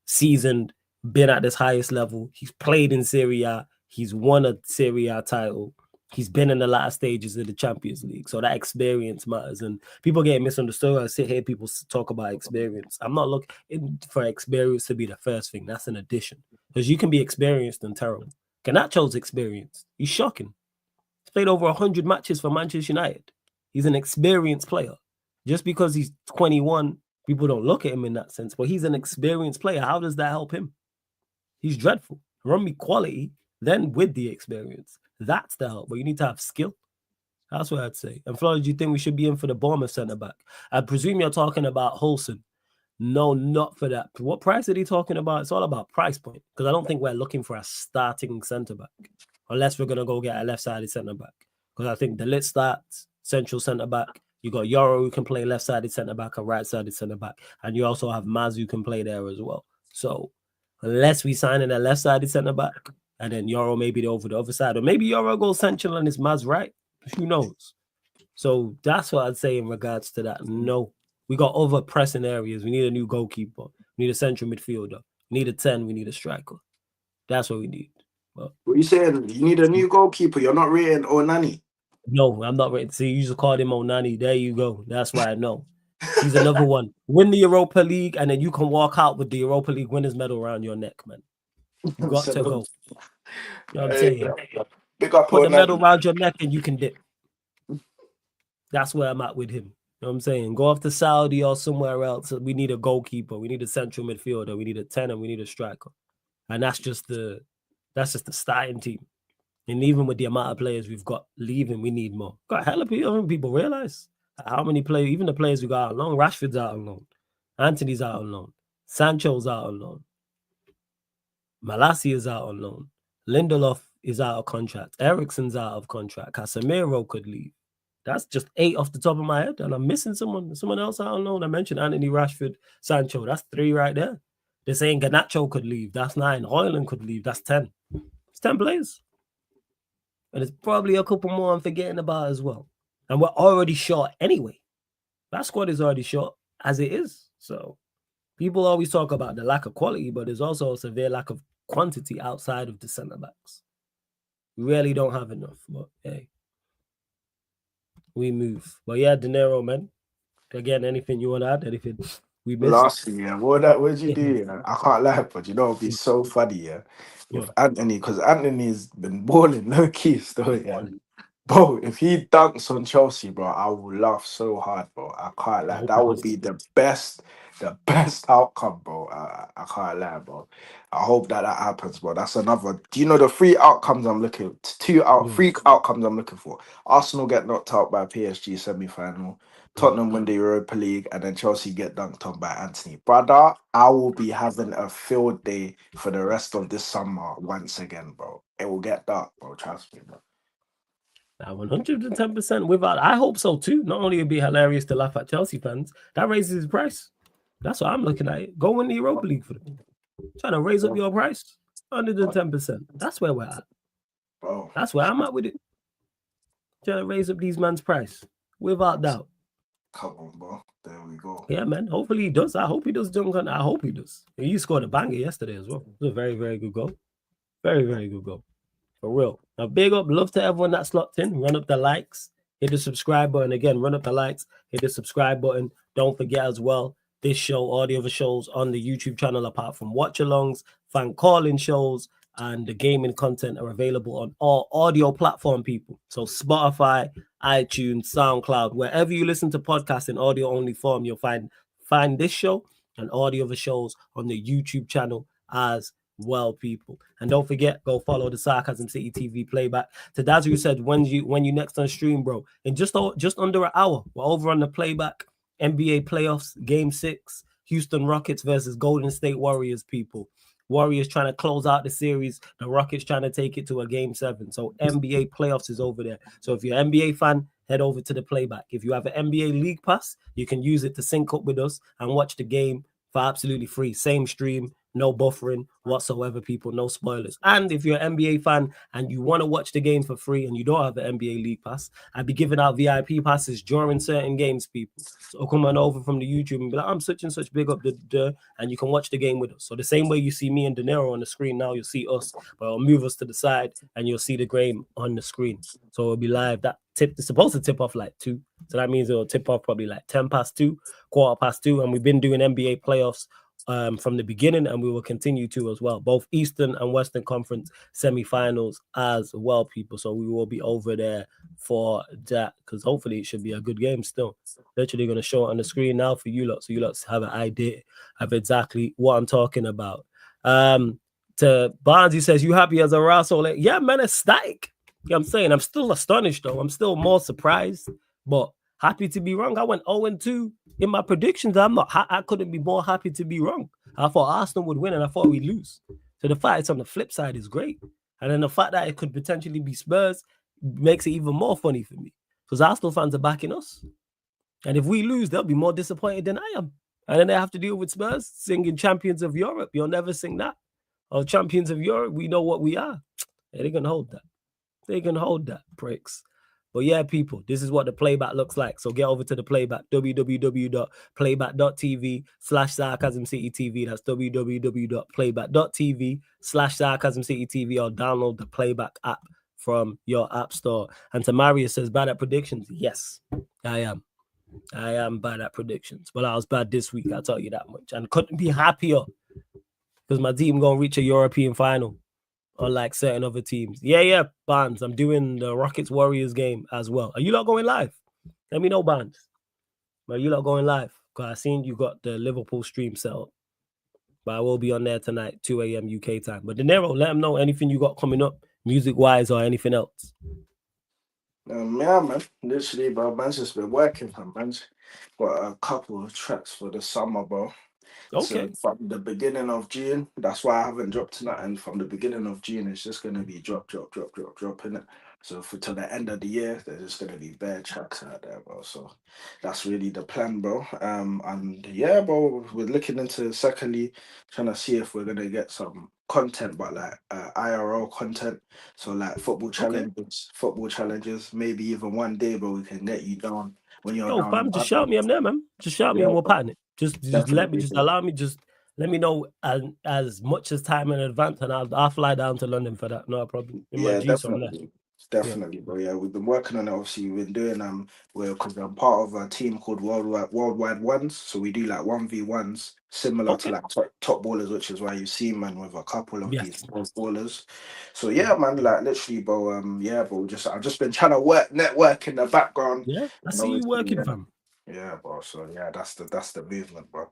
seasoned, been at this highest level. He's played in Serie A. He's won a Serie A title. He's been in the latter stages of the Champions League. So that experience matters. And people get misunderstood. I sit here, people talk about experience. I'm not looking for experience to be the first thing. That's an addition. Because you can be experienced and terrible. Ganacho's experienced. He's shocking. He's played over 100 matches for Manchester United. He's an experienced player. Just because he's 21, people don't look at him in that sense, but he's an experienced player. How does that help him? He's dreadful. Run me quality, then with the experience. That's the help, but you need to have skill. That's what I'd say. And Florida, do you think we should be in for the Bournemouth centre back? I presume you're talking about Holson. No, not for that. What price are they talking about? It's all about price point because I don't think we're looking for a starting centre back unless we're going to go get a left-sided centre back. because I think the lit starts central centre back. You got Yoro who can play left-sided centre back and right-sided centre back, and you also have Maz who can play there as well. So unless we sign in a left-sided centre back, and then Yoro maybe over the other side, or maybe Yoro goes central and it's Maz right. Who knows? So that's what I'd say in regards to that. No, we got other pressing areas. We need a new goalkeeper. We need a central midfielder. We need a 10. We need a striker. That's what we need. But What you saying? You need a new goalkeeper. You're not rating Onani. no, I'm not ready to see. You just called him Onani. There you go. That's why I know. He's another one. Win the Europa League, and then you can walk out with the Europa League winners medal around your neck, man. You got to go. You know what I'm saying? Pick up Put the medal Onani. around your neck and you can dip. That's where I'm at with him. You know what I'm saying? Go off to Saudi or somewhere else. We need a goalkeeper. We need a central midfielder. We need a 10 and we need a striker. And that's just the starting team. And even with the amount of players we've got leaving, we need more. Got hell of people realize how many players, even the players we got out on loan. Rashford's out on loan. Anthony's out on loan. Sancho's out on loan. Malacia is out on loan. Lindelof is out of contract. Eriksen's out of contract. Casemiro could leave. That's just 8 off the top of my head. And I'm missing someone else out on loan. I mentioned Anthony, Rashford, Sancho. That's 3 right there. They're saying Garnacho could leave. That's 9. Hoyland could leave. That's 10. It's 10 players. And there's probably a couple more I'm forgetting about as well. And we're already short anyway. That squad is already short as it is. So people always talk about the lack of quality, but there's also a severe lack of quantity outside of the centre backs. We really don't have enough. But hey, we move. But yeah, De Niro, man. Again, anything you want to add? Anything we missed? Lastly, yeah, what did you do? Yeah? I can't lie, but you know, it'd be so funny, yeah, with Anthony, because Anthony's been balling low key still, yeah. Bro, if he dunks on Chelsea, bro, I will laugh so hard, bro. I can't lie. That would be the best outcome, bro. I can't lie, bro. I hope that happens, bro. That's another. Do you know the 3 outcomes I'm looking? 3 outcomes I'm looking for. Arsenal get knocked out by PSG semi-final. Tottenham win the Europa League, and then Chelsea get dunked on by Anthony. Brother, I will be having a field day for the rest of this summer once again, bro. It will get dark, bro. Trust me, bro. 110% without. I hope so too. Not only it'd be hilarious to laugh at Chelsea fans, that raises his price. That's what I'm looking at. Go win the Europa League for them. Trying to raise up your price. 110%. That's where we're at. Bro. That's where I'm at with it. Trying to raise up these man's price. Without doubt. Come on, bro. There we go. Yeah, man. Hopefully he does. I hope he does. I hope he does. He scored a banger yesterday as well. It was a very, very good goal. Very, very good goal. For real. Now, big up. Love to everyone that's locked in. Run up the likes. Hit the subscribe button. Again, run up the likes. Hit the subscribe button. Don't forget as well, this show, all the other shows on the YouTube channel, apart from watch-alongs, fan calling shows, and the gaming content are available on all audio platform, people. So Spotify, iTunes, SoundCloud, wherever you listen to podcasts in audio-only form, you'll find this show and all the other shows on the YouTube channel as well, people. And don't forget, go follow the Sarcasm City TV playback. To Dazu said, when you next on stream, bro, in just under an hour, we're over on the playback. NBA playoffs, game 6, Houston Rockets versus Golden State Warriors, people. Warriors trying to close out the series. The Rockets trying to take it to a game 7. So NBA playoffs is over there. So if you're an NBA fan, head over to the playback. If you have an NBA League Pass, you can use it to sync up with us and watch the game for absolutely free. Same stream, no buffering whatsoever, people, no spoilers. And if you're an NBA fan and you want to watch the game for free and you don't have an NBA League Pass, I'll be giving out VIP passes during certain games, people. So come on over from the YouTube and be like, I'm such and such, big up, and you can watch the game with us. So the same way you see me and De Niro on the screen now, you'll see us, but I'll move us to the side and you'll see the game on the screen. So it'll be live. That tip is supposed to tip off like 2. So that means it'll tip off probably like 10 past 2, quarter past 2. And we've been doing NBA playoffs from the beginning, and we will continue to as well, both Eastern and Western Conference semifinals as well, people. So we will be over there for that, because hopefully it should be a good game still. Literally going to show it on the screen now for you lot, so you lot have an idea of exactly what I'm talking about. To Barnes, he says, you happy as a Russell? Like, yeah, man, ecstatic. You know what I'm saying? I'm still astonished, though. I'm still more surprised, but happy to be wrong. I went 0-2 in my predictions. I couldn't be more happy to be wrong. I thought Arsenal would win and I thought we'd lose. So the fact it's on the flip side is great. And then the fact that it could potentially be Spurs, makes it even more funny for me because Arsenal fans are backing us. And if we lose, they'll be more disappointed than I am. And then they have to deal with Spurs singing Champions of Europe. You'll never sing that. Or Champions of Europe, we know what we are. Yeah, they can hold that. They can hold that, pricks. But yeah, people, this is what the playback looks like. So get over to the playback, www.playback.tv/sarcasmcitytv. That's www.playback.tv/sarcasmcitytv, or download the playback app from your app store. And Tamaria says, bad at predictions. Yes, I am. I am bad at predictions. But I was bad this week, I'll tell you that much. And couldn't be happier because my team going to reach a European final. Unlike certain other teams. Yeah, Barnes. I'm doing the Rockets Warriors game as well. Are you not going live? Let me know, Barnes. Are you not going live? Because I seen you got the Liverpool stream set up. But I will be on there tonight, 2 a.m. UK time. But De Niro, let them know anything you got coming up, music-wise or anything else. Yeah, man. Literally, bro. Man's just been working, man. Got a couple of tracks for the summer, bro. Okay. So from the beginning of June, that's why I haven't dropped nothing. From the beginning of June, it's just gonna be drop, in it. So for till the end of the year, there's just gonna be bare tracks out there, bro. So that's really the plan, bro. And yeah, bro, we're looking into secondly trying to see if we're gonna get some content, but like IRL content. So like football challenges. Maybe even one day, bro, we can get you down when you're Yo, down in fam, just shout London. me. I'm there, man. Just shout me Yeah, and we'll bro. pattern it. Just Definitely, bro. allow me, just let me know as much as time in advance, and I'll fly down to London for that. No problem. In my Yeah, G, so I'm there. Yeah. definitely, bro. Yeah, we've been working on it. Obviously, we've been doing because I'm part of a team called Worldwide Ones. So we do like 1v1s, similar to Okay. like top ballers, which is why you see man with a couple of these Yes. ballers. So yeah, man, like literally, bro. Yeah, bro. I've just been trying to network in the background, Yeah. I and see you obviously, working, fam. yeah, bro. So yeah, that's the movement, bro.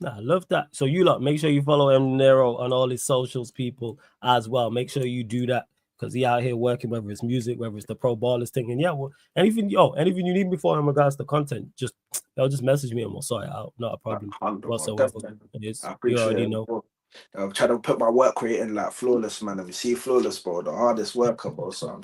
Nah, I love that. So you lot, make sure you follow M Nero on all his socials, people, as well. Make sure you do that because he out here working, whether it's music, whether it's the pro ballers thing. And yeah, well, anything you need me for in regards to content, just message me and we'll sort it out. Not a problem 100%, whatsoever. definitely. It is. I You appreciate already it. know. I'm trying to put my work rate in like flawless, man. And we see flawless, bro, the hardest worker, bro. So Love.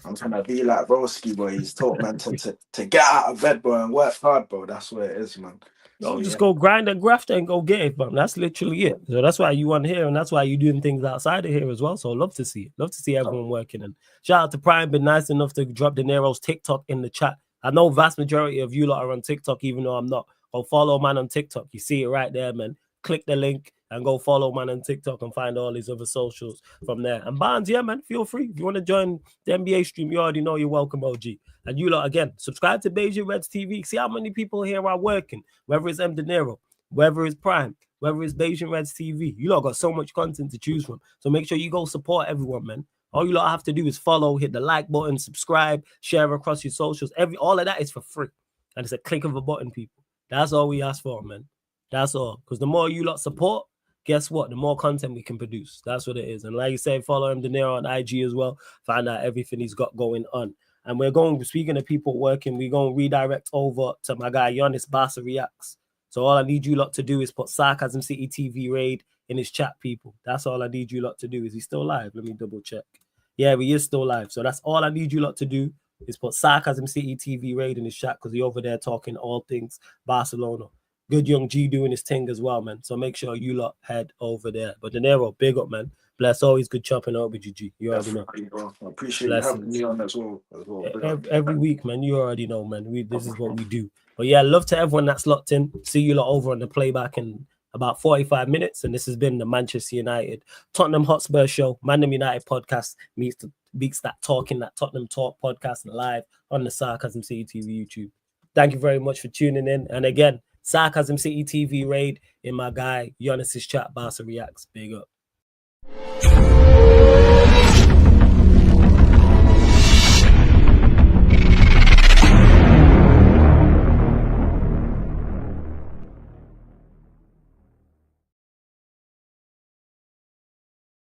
I'm trying to be like broski, bro. He's taught man to get out of bed, bro, and work hard, bro. That's where it is, man. So Yo, just yeah, go grind and graft and go get it, fam. That's literally it. So that's why you on here, and that's why you doing things outside of here as well. So love to see it. Love to see everyone working. And shout out to Prime, been nice enough to drop De Niro's TikTok in the chat. I know vast majority of you lot are on TikTok, even though I'm not. Go follow man on TikTok. You see it right there, man. Click the link and go follow man on TikTok and find all his other socials from there. And Barnes, yeah, man, feel free. If you want to join the NBA stream, you already know you're welcome, OG. And you lot, again, subscribe to Beijing Reds TV. See how many people here are working, whether it's M. De Niro, whether it's Prime, whether it's Beijing Reds TV. You lot got so much content to choose from. So make sure you go support everyone, man. All you lot have to do is follow, hit the like button, subscribe, share across your socials. All of that is for free. And it's a click of a button, people. That's all we ask for, man. That's all. Because the more you lot support, guess what? The more content we can produce. That's what it is. And like you said, follow him, De Niro, on IG as well. Find out everything he's got going on. And speaking of people working, we're going to redirect over to my guy, Giannis Barca Reacts. So all I need you lot to do is put Sarcasm City TV Raid in his chat, people. That's all I need you lot to do. Is he still live? Let me double check. Yeah, he is still live. So that's all I need you lot to do is put Sarcasm City TV Raid in his chat because he's over there talking all things Barcelona. Good young G doing his thing as well, man. So make sure you lot head over there. But De Niro, big up, man. Bless, always good chopping up with you, G. You already know. bro. I appreciate you having Blessings. me on as well. Every week, man. You already know, man. This is what we do. But yeah, love to everyone that's locked in. See you lot over on the playback in about 45 minutes. And this has been the Manchester United Tottenham Hotspur show. Man United podcast beats that talking, that Tottenham Talk podcast live on the Sarcasm City TV YouTube. Thank you very much for tuning in. And again, Sarcasm City TV Raid in my guy Giannis's chat, Barca Reacts. Big up.